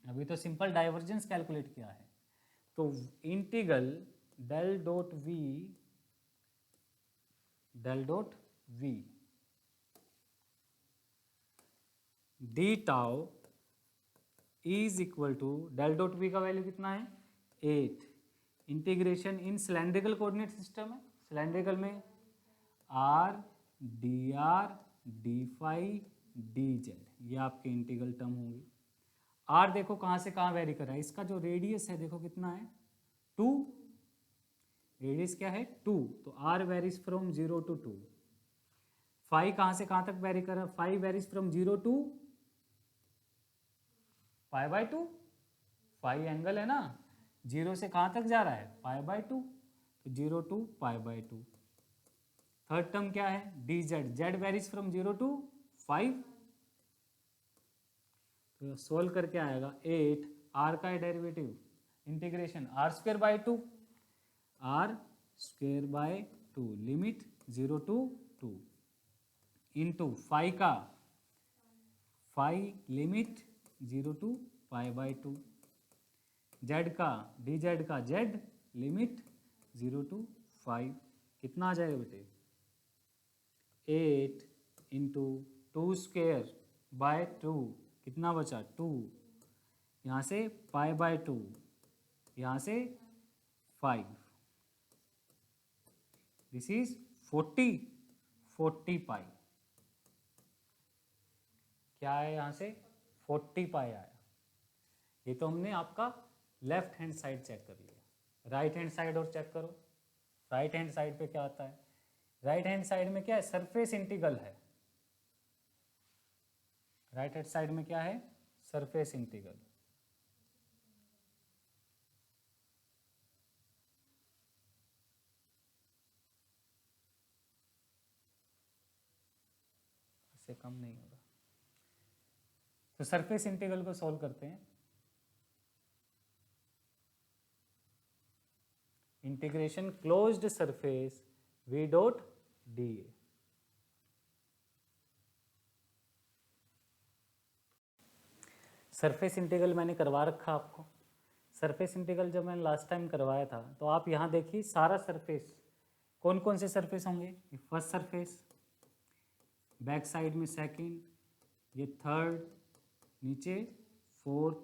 S1: अभी तो सिंपल डाइवर्जेंस कैलकुलेट किया है, तो integral del dot v d tau is equal to del dot v का वैल्यू कितना है 8। Integration in cylindrical coordinate system है, सिलेंड्रिकल में r D phi d z, ये आपके इंटीग्रल टर्म होंगी। आर देखो कहाँ से कहाँ वेरी कर रहा है, इसका जो रेडियस है देखो कितना है 2, रेडियस क्या है 2, तो r varies from 0 to 2। Phi कहाँ से कहाँ तक वेरी कर रहा है, phi varies from 0 to pi by 2, phi angle है ना, 0 से कहाँ तक जा रहा है पाई बाई 2, तो 0 to pi by 2। Third term क्या है D z, Z varies from 0 to 5, तो सोल्व करके आएगा 8, आर का derivative integration r square by 2, r square by 2 limit 0 to 2 into phi का phi limit 0 to pi by 2, z का d z का z limit 0 to 5, कितना आ जाएगा बेटे 8 इंटू 2 स्क्वायर बाय 2, कितना बचा 2, यहाँ से पाई बाय 2, यहाँ से 5, दिस इज 40 पाई, क्या है यहाँ से 40 पाई आया। ये तो हमने आपका लेफ्ट हैंड साइड चेक कर लिया, राइट हैंड साइड और चेक करो। राइट हैंड साइड पे क्या आता है, राइट हैंड साइड में क्या है सरफेस इंटीग्रल है, राइट हैंड साइड में क्या है सरफेस इंटीग्रल। इससे कम नहीं होगा, तो सरफेस इंटीग्रल को सॉल्व करते हैं। Integration closed surface we dot d A, surface integral मैंने करवा रखा आपको। सरफेस इंटीग्रल जब मैंने लास्ट टाइम करवाया था तो आप यहाँ देखिए सारा सरफेस, कौन कौन से सरफेस होंगे, फर्स्ट सरफेस, बैक साइड में सेकंड, ये थर्ड, नीचे फोर्थ,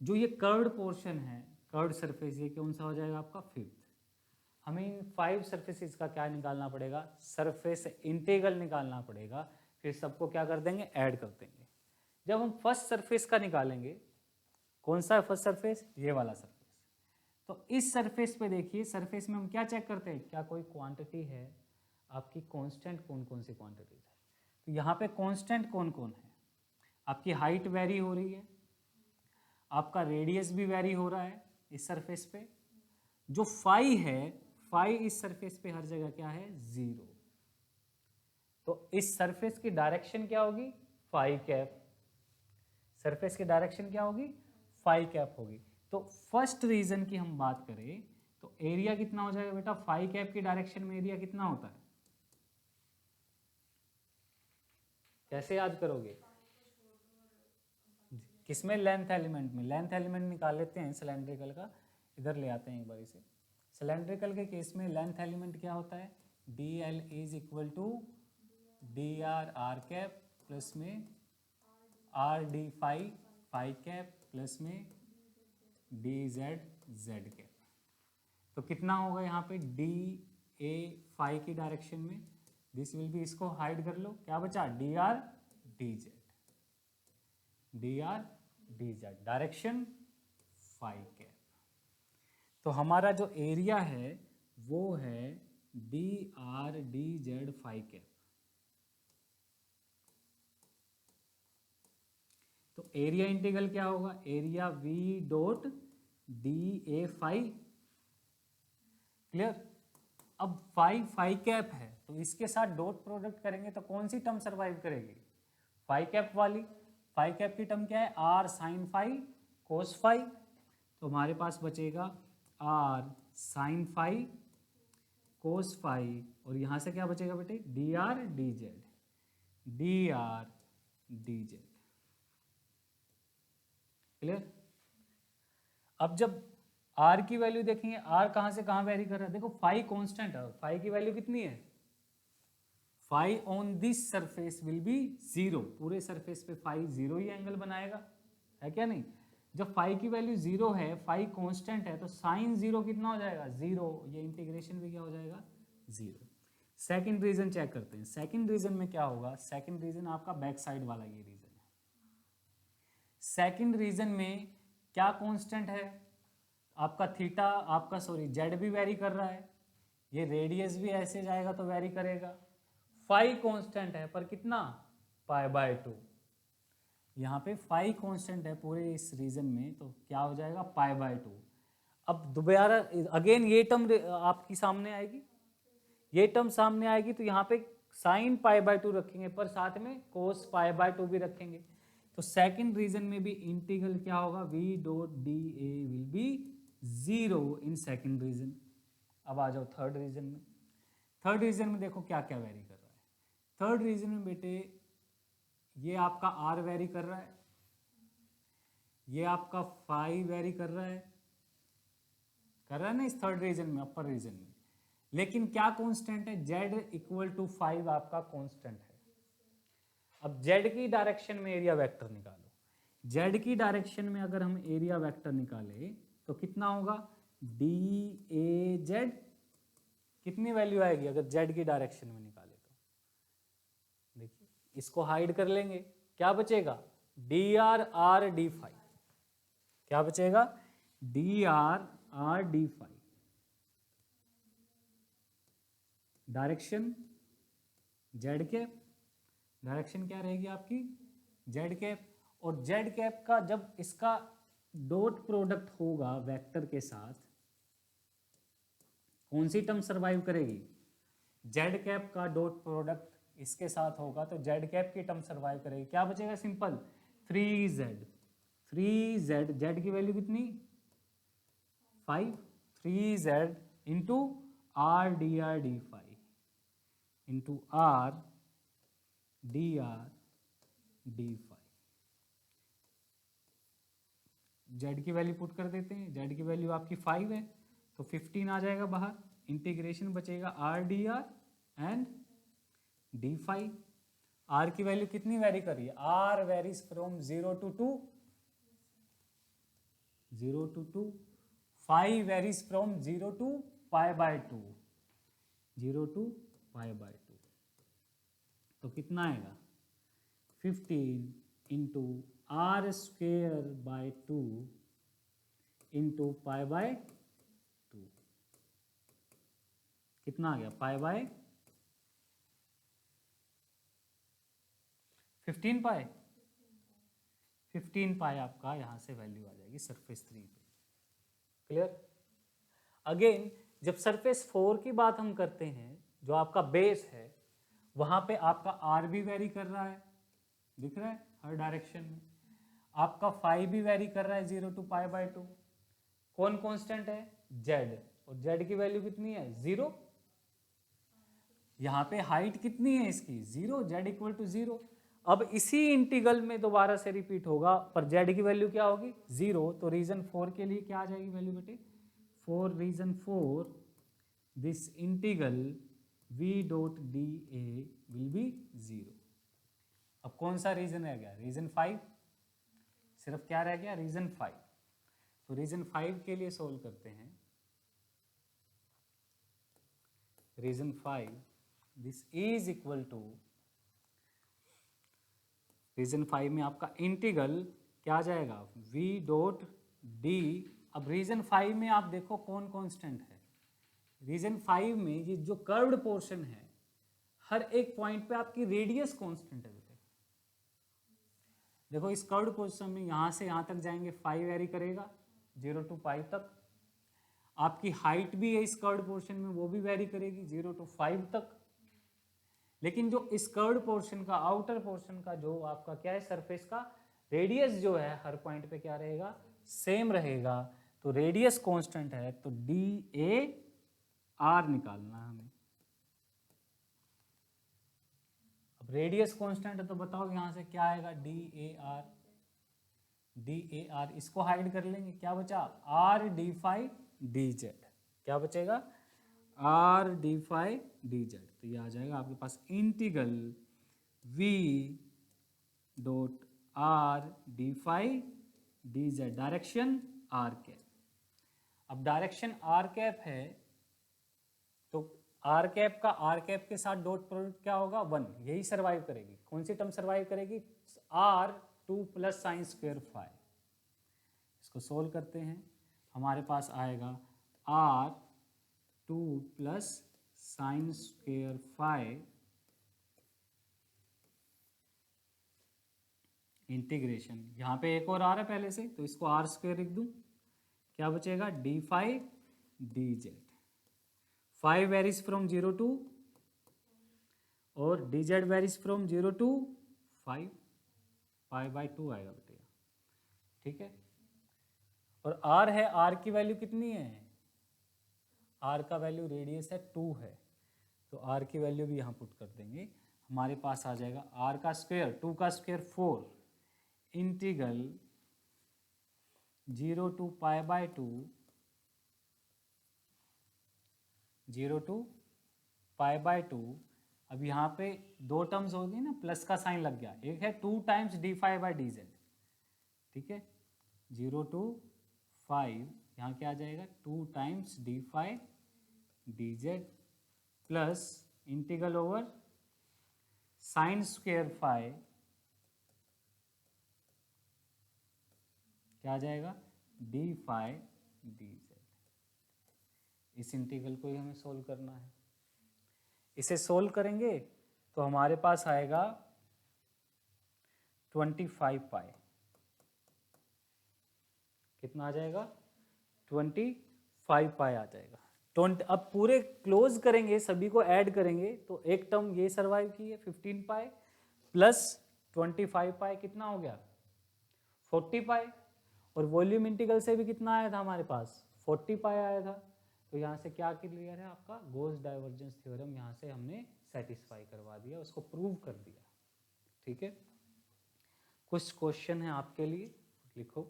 S1: जो ये कर्व्ड पोर्शन है कर्व्ड सरफेस, ये कौन सा हो जाएगा आपका फिफ्थ। हमें इन 5 सरफेसेस का क्या निकालना पड़ेगा, सरफेस इंटीग्रल निकालना पड़ेगा, फिर सबको क्या कर देंगे ऐड कर देंगे। जब हम फर्स्ट सरफेस का निकालेंगे, कौन सा है फर्स्ट सरफेस, ये वाला सरफेस, तो इस सरफेस पे देखिए, सरफेस में हम क्या चेक करते हैं, क्या कोई क्वांटिटी है आपकी कांस्टेंट, कौन कौन सी क्वांटिटीज है, तो यहाँ पे कांस्टेंट कौन कौन है, आपकी हाइट वेरी हो रही है, आपका रेडियस भी वेरी हो रहा है इस सरफेस पे, जो फाई है, फाई इस सरफेस पे हर जगह क्या है 0, तो इस सरफेस की डायरेक्शन क्या होगी फाई कैप, सरफेस की डायरेक्शन क्या होगी फाई कैप होगी। तो फर्स्ट रीजन की हम बात करें तो एरिया कितना हो जाएगा बेटा, फाई कैप की डायरेक्शन में एरिया कितना होता है, कैसे याद करोगे, किसमें लेंथ एलिमेंट में, लेंथ एलिमेंट निकाल लेते हैं सिलेंड्रिकल का, इधर ले आते हैं एक बार इसे। सिलेंड्रिकल के केस में लेंथ एलिमेंट क्या होता है, d l is equal to d are cap plus में r D phi phi cap plus में डी जेड कैप। तो कितना होगा यहाँ पे डी ए फाई की डायरेक्शन में, दिस विल बी, इसको हाइड कर लो, क्या बचा d r d z direction phi cap. तो हमारा जो एरिया है वो है d r d z phi cap. तो एरिया इंटीग्रल क्या होगा, area we dot d a phi, clear. अब फाई कैप है तो इसके साथ डॉट प्रोडक्ट करेंगे तो कौन सी टर्म सरवाइव करेगी, फाई कैप वाली। फाई कैप की टर्म क्या है, r sine phi cos phi, तो हमारे पास बचेगा r sine phi cos phi और यहाँ से क्या बचेगा बेटे, d r d z, d r d z. Clear. अब जब आर की वैल्यू देखेंगे, आर कहाँ से कहाँ वेरी कर रहा है, देखो फाई कांस्टेंट है, फाई की वैल्यू कितनी है, phi on this surface will be 0, पूरे सरफेस पे फाई 0 ही एंगल बनाएगा, है क्या नहीं। जब फाई की वैल्यू 0 है, फाई कांस्टेंट है, तो साइन 0 कितना हो जाएगा, 0, ये इंटीग्रेशन भी क्या हो जाएगा, 0। सेकंड रीजन चेक करते हैं, सेकंड रीजन में क्या होगा, सेकंड रीजन आपका बैक साइड वाला ये रीजन है। सेकंड रीजन में क्या कांस्टेंट है आपका, थीटा, आपका सॉरी जेड भी वेरी कर रहा है, ये रेडियस भी ऐसे जाएगा तो वेरी करेगा। फाई कांस्टेंट है पर कितना, π/2, यहाँ पे फाई कांस्टेंट है पूरे इस रीजन में, तो क्या हो जाएगा π/2। अब दोबारा अगेन ये टर्म आपकी सामने आएगी, ये टर्म सामने आएगी, तो यहाँ पे साइन π/2 रखेंगे पर साथ में कोस π/2 भी रखेंगे, तो सेकंड रीजन में भी इंटीग्रल क्या होगा, v dot d a will be 0 in second region. अब आ जाओ थर्ड रीजन में, थर्ड रीजन में देखो क्या क्या वेरी कर रहा है। थर्ड रीजन में बेटे ये आपका r वेरी कर रहा है, ये आपका फाई वेरी कर रहा है ना इस थर्ड रीजन में, अपर रीजन में, लेकिन क्या कांस्टेंट है, z इक्वल टू 5 आपका कांस्टेंट है। अब z की डायरेक्शन में एरिया वेक्टर निकालो, z की डायरेक्शन में अगर हम एरिया वेक्टर निकाले तो कितना होगा, डी ए जेड, कितनी वैल्यू आएगी अगर z की डायरेक्शन में निकाले तो, देखिए इसको हाइड कर लेंगे, क्या बचेगा, डी आर डी फाई, क्या बचेगा, d r D phi. Direction z cap, direction क्या रहेगी आपकी, जेड कैप, और जेड कैप का जब इसका डॉट प्रोडक्ट होगा वेक्टर के साथ, कौन सी टर्म सरवाइव करेगी, जेड कैप का डॉट प्रोडक्ट इसके साथ होगा तो जेड कैप की टर्म सरवाइव करेगी, क्या बचेगा, सिंपल 3z, 3z, जेड की वैल्यू कितनी 5, 3z into r D phi into r D phi. Z की वैल्यू पुट कर देते हैं, जेड की वैल्यू आपकी 5 है तो 15 आ जाएगा बाहर, इंटीग्रेशन बचेगा r and d phi. R की वैल्यू कितनी वेरी कर रही है, r varies from 0 to 2, 0 to 2, 5 varies from 0 to π/2, 0 to π/2, तो कितना आएगा 15 into r square by 2 into π/2, कितना आ गया π/15 पाई, 15 पाई आपका यहाँ से वैल्यू आ जाएगी सरफेस 3 पे। क्लियर। अगेन जब सरफेस 4 की बात हम करते हैं, जो आपका बेस है वहाँ पे आपका आर भी वेरी कर रहा है, दिख रहा है हर डायरेक्शन में, आपका फाई भी वेरी कर रहा है 0 to π/2, कौन कांस्टेंट है, जेड, और जेड की वैल्यू कितनी है 0, यहाँ पे हाइट कितनी है इसकी 0, जेड इक्वल टू 0। अब इसी इंटीग्रल में दोबारा से रिपीट होगा पर जेड की वैल्यू क्या होगी 0, तो रीजन 4 के लिए क्या आ जाएगी वैल्यू बेटे, for region 4 this integral v dot d a will be 0। अब कौन सा रीजन रह गया, रीजन 5, सिर्फ क्या रह गया, रीजन 5। तो रीजन 5 के लिए सोल्व करते हैं, region 5 this is equal to, region 5 में आपका इंटीग्रल क्या आ जाएगा v डॉट डी। अब रीजन 5 में आप देखो कौन कांस्टेंट है, रीजन 5 में ये जो कर्व्ड पोर्शन है हर एक पॉइंट पे आपकी रेडियस कांस्टेंट है बेटे। देखो इस कर्व्ड पोर्शन में यहाँ से यहाँ तक जाएंगे 5 वेरी करेगा 0 to π तक, आपकी हाइट भी है इस कर्व्ड पोर्शन में वो भी वेरी करेगी 0 to 5 तक, लेकिन जो इस कर्व्ड पोर्शन का आउटर पोर्शन का जो आपका क्या है सरफेस का रेडियस जो है हर पॉइंट पे क्या रहेगा सेम रहेगा, तो रेडियस कांस्टेंट है तो डी ए आर निकालना है हमें। अब रेडियस कांस्टेंट है तो बताओ यहाँ से क्या आएगा, डी ए आर, इसको हाइड कर लेंगे, क्या बचा r D phi d z, क्या बचेगा r D phi d z. तो ये आ जाएगा आपके पास integral v dot r D phi d z, direction r cap. अब डायरेक्शन आर कैप है तो आर कैप का आर कैप के साथ डॉट प्रोडक्ट क्या होगा 1, यही सर्वाइव करेगी। कौन सी टर्म सर्वाइव करेगी, r 2 plus sine square phi. इसको सोल्व करते हैं, हमारे पास आएगा r 2 plus sine square phi integration, यहाँ पे एक और आर है पहले से तो इसको आर स्क्वायर लिख दूं, क्या बचेगा d phi d z. 5 varies from 0 to और d z varies from 0 to 5, pi by 2 आएगा बेटे, ठीक है। और आर है, आर की वैल्यू कितनी है, आर का वैल्यू रेडियस है 2 है, तो आर की वैल्यू भी यहाँ पुट कर देंगे, हमारे पास आ जाएगा आर का स्क्वायर 2 का square 4 integral 0 to pi by 2 0 to pi by 2। अब यहाँ पे दो टर्म्स हो गई ना, प्लस का साइन लग गया, एक है 2 times d phi by d z, ठीक है 0 to 5, यहाँ क्या आ जाएगा 2 times d phi d z plus integral over sine square phi, क्या आ जाएगा डी फाई डी जेड। इस इंटीग्रल को ही हमें सोल्व करना है। इसे सोल्व करेंगे तो हमारे पास आएगा 25 पाई, कितना आ जाएगा 25 पाई आ जाएगा। अब पूरे क्लोज करेंगे, सभी को ऐड करेंगे तो एक टर्म ये सर्वाइव की है 15 पाई प्लस 25 पाई, कितना हो गया 40 पाई। और वॉल्यूम इंटीग्रल से भी कितना आया था हमारे पास 40 पाई आया था, तो यहाँ से क्या क्लियर है आपका गॉस डाइवर्जेंस थ्योरम, यहाँ से हमने सेटिस्फाई करवा दिया, उसको प्रूव कर दिया, ठीक है। कुछ क्वेश्चन है आपके लिए, लिखो।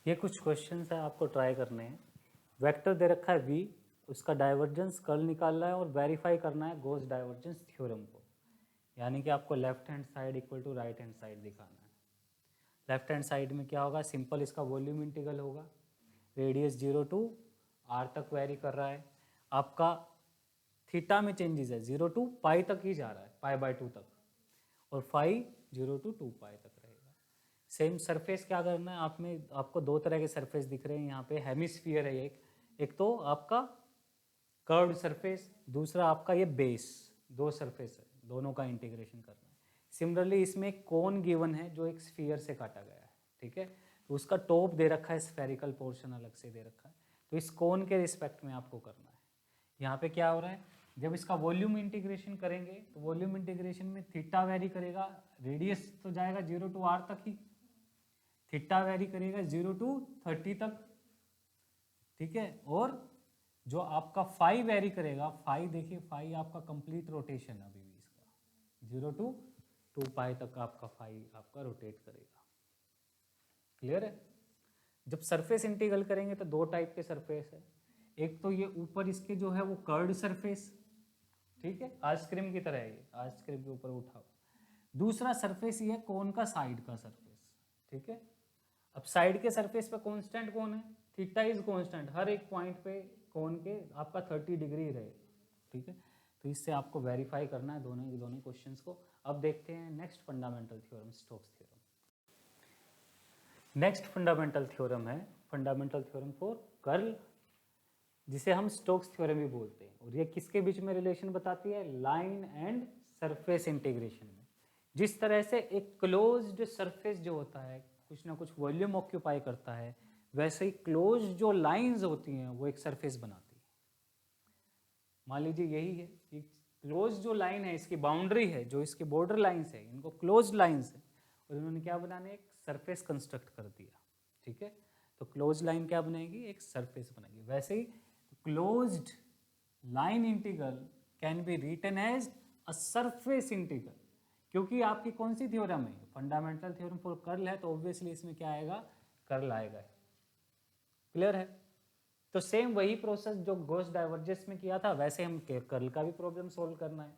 S1: ये कुछ क्वेश्चन है आपको ट्राई करने हैं। वेक्टर दे रखा है v, उसका डाइवर्जेंस कर्ल निकालना है और वेरीफाई करना है गॉस डाइवर्जेंस थ्योरम को, यानी कि आपको left hand side equal to right hand side दिखाना है। लेफ्ट हैंड साइड में क्या होगा, सिंपल इसका वॉल्यूम इंटीग्रल होगा, रेडियस 0 to r तक वेरी कर रहा है, आपका थीटा में चेंजेस है 0 to पाई तक ही जा रहा है, पाई बाई 2 तक, और फाई 0 to 2 पाई तक रहेगा। सेम सरफेस क्या करना है, आपको दो तरह के सरफेस दिख रहे हैं यहाँ पे, हेमिस्फीयर है एक तो आपका कर्व्ड सरफेस, दूसरा आपका ये बेस, दो सरफेस है, दोनों का इंटीग्रेशन करना है। सिमिलरली इसमें एक कोन गिवन है जो एक स्फीयर से काटा गया है, ठीक है, तो उसका टॉप दे रखा है, स्फेरिकल पोर्शन अलग से दे रखा है, तो इस कोन के रिस्पेक्ट में आपको करना है। यहाँ पे क्या हो रहा है, जब इसका वॉल्यूम इंटीग्रेशन करेंगे तो वॉल्यूम इंटीग्रेशन में थीटा वेरी करेगा, रेडियस तो जाएगा 0 to r तक ही, थीटा वेरी करेगा 0 to 30 तक, ठीक है, और जो आपका फाई वेरी करेगा, फाई देखिए, फाई आपका कंप्लीट रोटेशन अभी भी इसका 0 to 2 पाई तक आपका फाई आपका रोटेट करेगा। क्लियर है। जब सरफेस इंटीग्रल करेंगे तो दो टाइप के सरफेस है, एक तो ये ऊपर इसके जो है वो कर्व्ड सरफेस, ठीक है, आइसक्रीम की तरह है ये, आइसक्रीम के ऊपर उठा हुआ। दूसरा सरफेस ये है कोन का साइड का सरफेस, ठीक है। अब साइड के सरफेस पे कांस्टेंट कौन है, थीटा इज कांस्टेंट, हर एक पॉइंट पे कोन के आपका 30 डिग्री रहे, ठीक है। तो इससे आपको वेरीफाई करना है दोनों क्वेश्चंस को। अब देखते हैं next fundamental theorem, Stokes theorem. Next fundamental theorem है फंडामेंटल थ्योरम फॉर कर्ल, जिसे हम स्टोक्स थ्योरम भी बोलते हैं, और ये किसके बीच में रिलेशन बताती है, लाइन एंड सरफेस इंटीग्रेशन में। जिस तरह से एक क्लोज्ड सरफेस जो होता है कुछ ना कुछ वॉल्यूम ऑक्यूपाई करता है, वैसे ही क्लोज जो लाइंस होती हैं वो एक सरफेस बनाती है। मान लीजिए यही है कि क्लोज जो लाइन है, इसकी बाउंड्री है, जो इसकी बॉर्डर लाइंस है, इनको क्लोज्ड लाइंस है, और इन्होंने क्या बनाने, एक सरफेस कंस्ट्रक्ट कर दिया, ठीक है। तो क्लोज लाइन क्या बनाएगी, एक सरफेस बनाएगी। वैसे ही closed line integral can be written as a surface integral, क्योंकि आपकी कौन सी थ्योरम है, फंडामेंटल थ्योरम फॉर कर्ल है, तो ऑब्वियसली इसमें क्या आएगा, कर्ल आएगा। क्लियर है? तो सेम वही प्रोसेस जो गॉस डाइवर्जेंस में किया था वैसे हम कर्ल का भी प्रॉब्लम सोल्व करना है।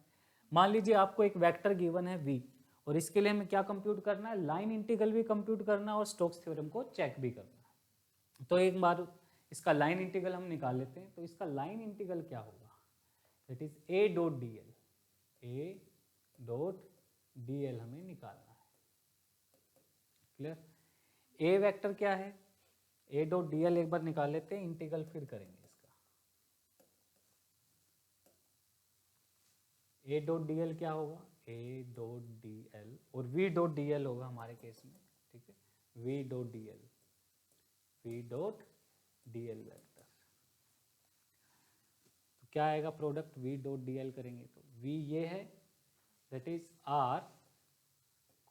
S1: मान लीजिए आपको एक वेक्टर गिवन है v, और इसके लिए हमें क्या कंप्यूट करना है, लाइन इंटीग्रल भी कंप्यूट करना है और स्टोक्स थ्योरम को चेक भी करना है। तो एक बार इसका लाइन इंटीग्रल हम निकाल लेते हैं। तो इसका लाइन इंटीग्रल क्या होगा, that is a dot d L, a dot d L हमें निकालना है। क्लियर? a वेक्टर क्या है, a डॉट डी एल एक बार निकाल लेते हैं, इंटीग्रल फिर करेंगे इसका। a डॉट डी एल क्या होगा, a डॉट डी एल, और v डॉट डी एल होगा हमारे केस में, ठीक है, v dot d l, v dot d l vector. तो क्या आएगा product, v dot d l करेंगे तो v ये है, दैट is r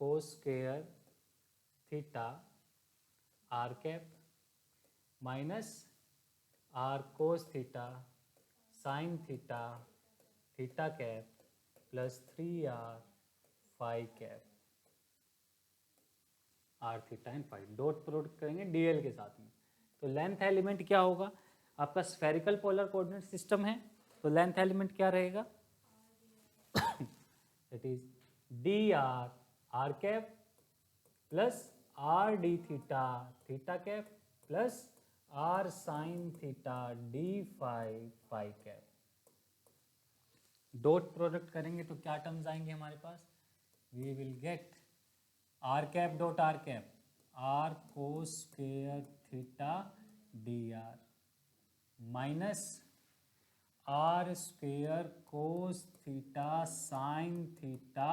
S1: cos square theta r cap minus r cos theta sine theta theta cap plus 3r phi cap r theta and phi, dot product करेंगे dl के साथ में। तो लेंथ एलिमेंट क्या होगा, आपका स्फेरिकल पोलर कोऑर्डिनेट सिस्टम है, तो लेंथ एलिमेंट क्या रहेगा, that is dr r cap plus r d theta theta cap plus r sine theta d phi phi cap. Dot product करेंगे तो क्या टर्म्स आएंगे हमारे पास, we will get r cap dot r cap, r cos square theta dr minus r square cos theta sine theta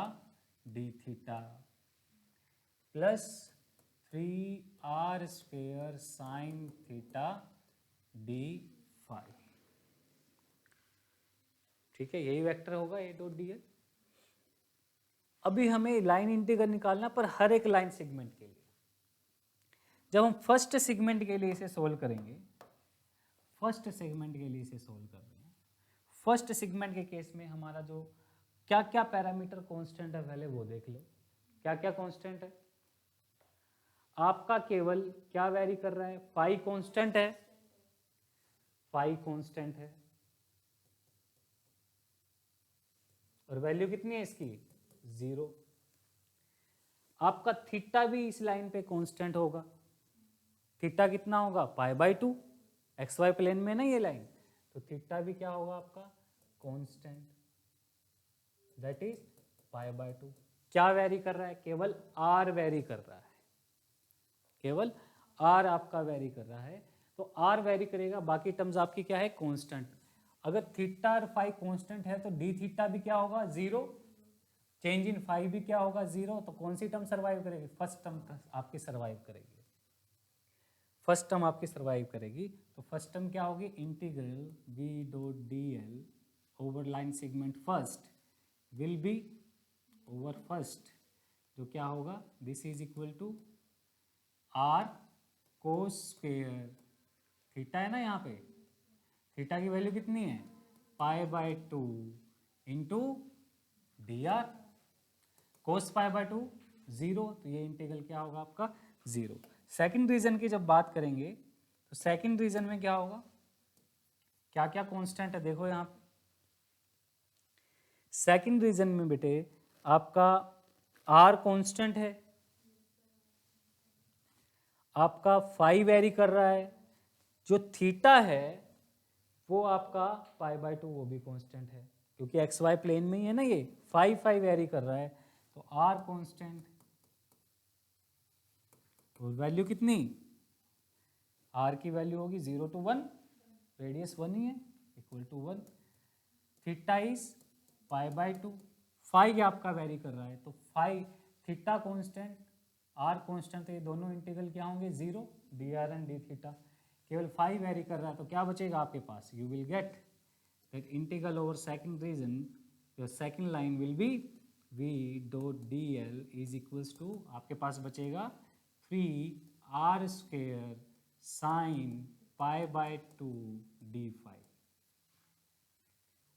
S1: d theta plus 3r square sine theta d phi. ठीक है, यही vector होगा a dot d L. अभी हमें line integral निकालना, पर हर एक line segment के लिए। जब हम फर्स्ट सेगमेंट के लिए इसे सोल्व करेंगे, फर्स्ट सेगमेंट के लिए इसे सोल्व कर रहे हैं, फर्स्ट सेगमेंट के केस में हमारा जो क्या क्या पैरामीटर कांस्टेंट है पहले वो देख लो। क्या क्या कांस्टेंट है आपका, केवल क्या वेरी कर रहा है, फाई कांस्टेंट है, फाई कांस्टेंट है, और वैल्यू कितनी है इसकी, 0। आपका थीटा भी इस लाइन पे कांस्टेंट होगा, थीटा कितना होगा, π/2, एक्स वाई प्लेन में ना ये लाइन, तो थीटा भी क्या होगा आपका कांस्टेंट, दैट इज π/2। क्या वेरी कर रहा है, केवल r वेरी कर रहा है, केवल r आपका वेरी कर रहा है। तो r वेरी करेगा, बाकी टर्म्स आपकी क्या है, कांस्टेंट। अगर थीटा और फाई कांस्टेंट है तो डी थीटा भी क्या होगा, 0, चेंज इन फाई भी क्या होगा, 0। तो कौन सी टर्म सर्वाइव करेगी, फर्स्ट टर्म आपकी सर्वाइव करेगी, फर्स्ट टर्म आपकी सर्वाइव करेगी। तो फर्स्ट टर्म क्या होगी, integral v dot d l over line segment first will be over first, जो क्या होगा, this is equal to r cos square theta है ना, यहाँ पे थीटा की वैल्यू कितनी है, π/2 इंटू डी आर, कोस π/2 0, तो ये इंटीग्रल क्या होगा आपका 0। सेकंड रीजन की जब बात करेंगे तो सेकंड रीजन में क्या होगा, क्या क्या कांस्टेंट है देखो यहाँ पे। सेकंड रीजन में बेटे आपका r कांस्टेंट है, आपका फाई वेरी कर रहा है, जो थीटा है वो आपका π/2 वो भी कांस्टेंट है, क्योंकि एक्स वाई प्लेन में ही है ना ये, फाई फाई वेरी कर रहा है, तो r कांस्टेंट, तो वैल्यू कितनी, r की वैल्यू होगी 0 to 1, रेडियस 1 ही है, equal to 1, theta is π/2, phi आपका वेरी कर रहा है, तो phi theta constant r constant, तो ये दोनों इंटीग्रल क्या होंगे 0, dr एंड d थीटा, केवल फाई वेरी कर रहा है, तो क्या बचेगा आपके पास, you will get that integral over second region, your second line will be v dot d l is equals to, आपके पास बचेगा 3r square sine π/2 d phi,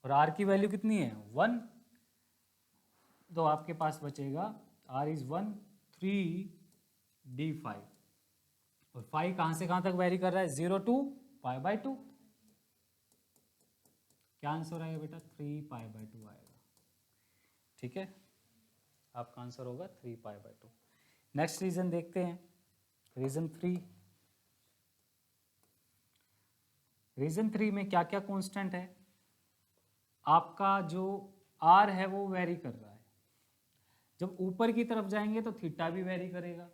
S1: और r की वैल्यू कितनी है 1, तो आपके पास बचेगा r इज 1 3d5 और फाई कहाँ से कहाँ तक वेरी कर रहा है 0 to π/2। क्या आंसर आएगा बेटा 3π/2 आएगा। ठीक है, आपका आंसर होगा 3π/2। नेक्स्ट रीजन देखते हैं, रीजन 3। रीजन 3 में क्या क्या कांस्टेंट है, आपका जो r है वो वेरी कर रहा है। जब ऊपर की तरफ जाएंगे तो थीटा भी वेरी करेगा।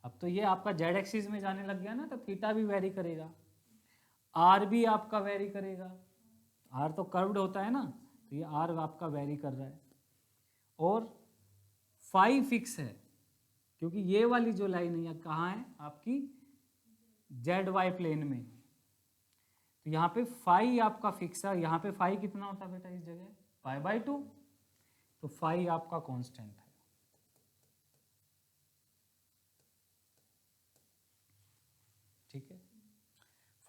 S1: अब तो ये आपका जेड एक्सिस में जाने लग गया ना, तो थीटा भी वेरी करेगा, आर भी आपका वेरी करेगा। आर तो कर्व्ड होता है ना, तो ये आर आपका वेरी कर रहा है। और फाई फिक्स है, क्योंकि ये वाली जो लाइन है कहाँ है आपकी जेड वाई प्लेन में, तो यहाँ पे फाई आपका फिक्स है। यहाँ पे फाई कितना होता है बेटा इस जगह π/2, तो फाई आपका कांस्टेंट है। ठीक है,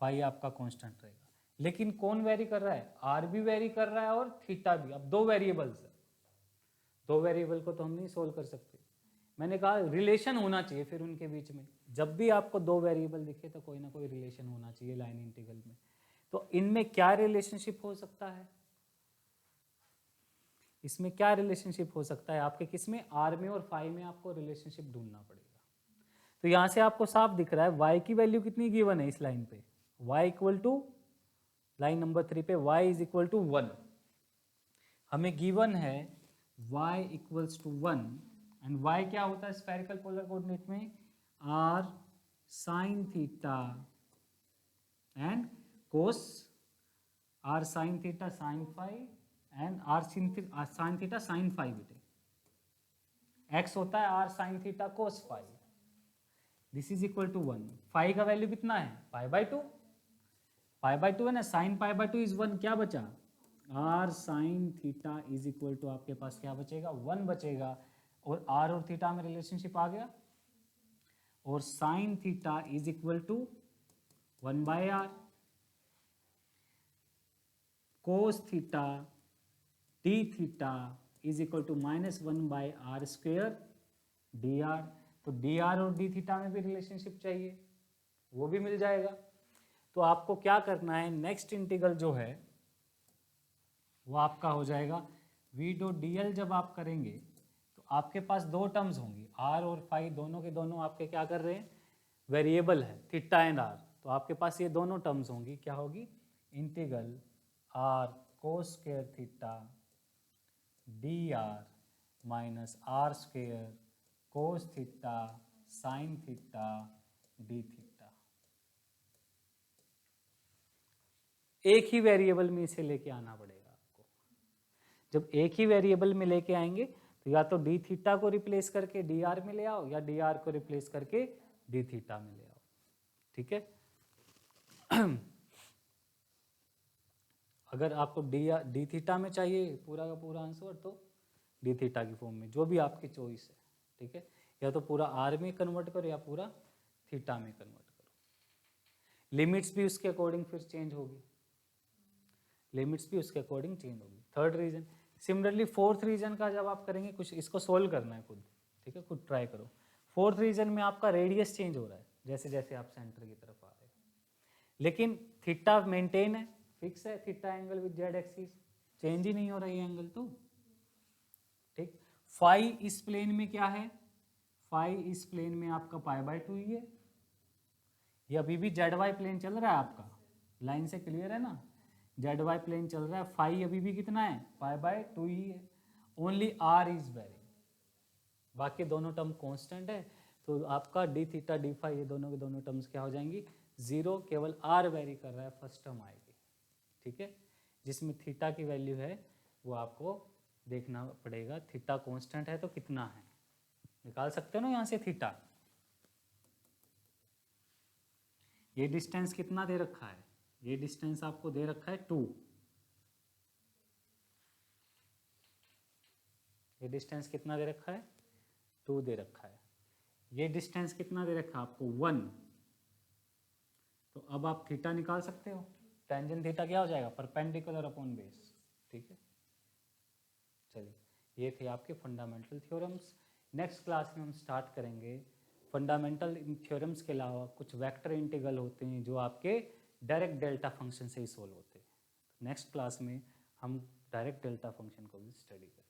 S1: फाई आपका कांस्टेंट रहेगा। लेकिन कौन वेरी कर रहा है, आर भी वेरी कर रहा है और थीटा भी। अब दो वेरिएबल्स है, दो वेरिएबल को तो हम नहीं सोल्व कर सकते। मैंने कहा रिलेशन होना चाहिए फिर उनके बीच में। जब भी आपको दो वेरिएबल दिखे तो कोई ना कोई रिलेशन होना चाहिए लाइन इंटीग्रल में। तो इनमें क्या रिलेशनशिप हो सकता है, इसमें क्या रिलेशनशिप हो सकता है आपके किसमें, आर में और फाई में आपको रिलेशनशिप ढूंढना पड़ेगा। तो यहां से आपको साफ दिख रहा है y की वैल्यू कितनी गिवन है इस लाइन पे, y equal to line number 3 पे y इज इक्वल टू 1। हमें गिवन है y equals to 1 and y क्या होता है स्फेरिकल पोलर कोऑर्डिनेट में, r sin theta and cos, r sin theta sin phi and r sin theta sin phi बेटे। x होता है r sin theta cos phi, this is equal to 1। Phi का value कितना है π/2, π/2 है ना, sign π/2 is 1, क्या बचा r sin theta is equal to आपके पास क्या बचेगा 1 बचेगा, और r और थीटा में रिलेशनशिप आ गया, और sine theta is equal to 1/r, cos theta d theta is equal to -1/r² dr। तो dr और डी थीटा में भी रिलेशनशिप चाहिए, वो भी मिल जाएगा। तो आपको क्या करना है, नेक्स्ट इंटीग्रल जो है वो आपका हो जाएगा v डॉट dl। जब आप करेंगे तो आपके पास दो टर्म्स होंगी, r और फाई दोनों के दोनों आपके क्या कर रहे हैं वेरिएबल है थीटा एंड r। तो आपके पास ये दोनों टर्म्स होंगी, क्या होगी integral r cos square theta dr minus r square cos theta sine theta d theta. एक ही वेरिएबल में इसे लेके आना पड़ेगा आपको। जब एक ही वेरिएबल में लेके आएंगे तो या तो डी थीटा को रिप्लेस करके डी आर में ले आओ, या डी आर को रिप्लेस करके डी थीटा में ले आओ। ठीक है अगर आपको डी थीटा में चाहिए पूरा का पूरा आंसर तो डी थीटा की फॉर्म में, जो भी आपकी चॉइस है। ठीक है, या तो पूरा आर में कन्वर्ट करो या पूरा थीटा में कन्वर्ट करो। लिमिट्स भी उसके अकॉर्डिंग फिर चेंज होगी, लिमिट्स भी उसके अकॉर्डिंग चेंज होगी। Third region. Similarly fourth region का जब आप करेंगे, कुछ इसको सोल्व करना है खुद। ठीक है, खुद ट्राई करो। फोर्थ रीजन में आपका रेडियस चेंज हो रहा है जैसे जैसे आप सेंटर की तरफ आ रहे हैं, लेकिन थीटा मेंटेन है, फिक्स है theta angle with z axis, change ही नहीं हो रहा है एंगल तो। ठीक, फाई इस प्लेन में क्या है, फाई इस प्लेन में आपका π/2 ही है। ये अभी भी जेड वाई प्लेन चल रहा है आपका, लाइन से क्लियर है ना, जेड वाई प्लेन चल रहा है। फाई अभी भी कितना है π/2 ही है, ओनली r इज वेरी, बाकी दोनों टर्म कांस्टेंट है। तो आपका डी थीटा डी फाई ये दोनों के दोनों टर्म्स क्या हो जाएंगी 0, केवल r वेरी कर रहा है, फर्स्ट टर्म आएगी। ठीक है, जिसमें थीटा की वैल्यू है वो आपको देखना पड़ेगा, थीटा कांस्टेंट है तो कितना है निकाल सकते हो ना यहाँ से थीटा। ये डिस्टेंस कितना दे रखा है, ये डिस्टेंस आपको दे रखा है 2, ये डिस्टेंस कितना दे रखा है 2 दे रखा है। ये डिस्टेंस कितना दे रखा है आपको 1। तो अब आप थीटा निकाल सकते हो, टेंजेंट थीटा क्या हो जाएगा परपेंडिकुलर अपॉन बेस। ठीक है, चलिए ये थे आपके फंडामेंटल थ्योरम्स। नेक्स्ट क्लास में हम स्टार्ट करेंगे फंडामेंटल थ्योरम्स के अलावा कुछ वेक्टर इंटीग्रल होते हैं जो आपके डायरेक्ट डेल्टा फंक्शन से ही सोल्व होते हैं। नेक्स्ट क्लास में हम डायरेक्ट डेल्टा फंक्शन को भी स्टडी करेंगे।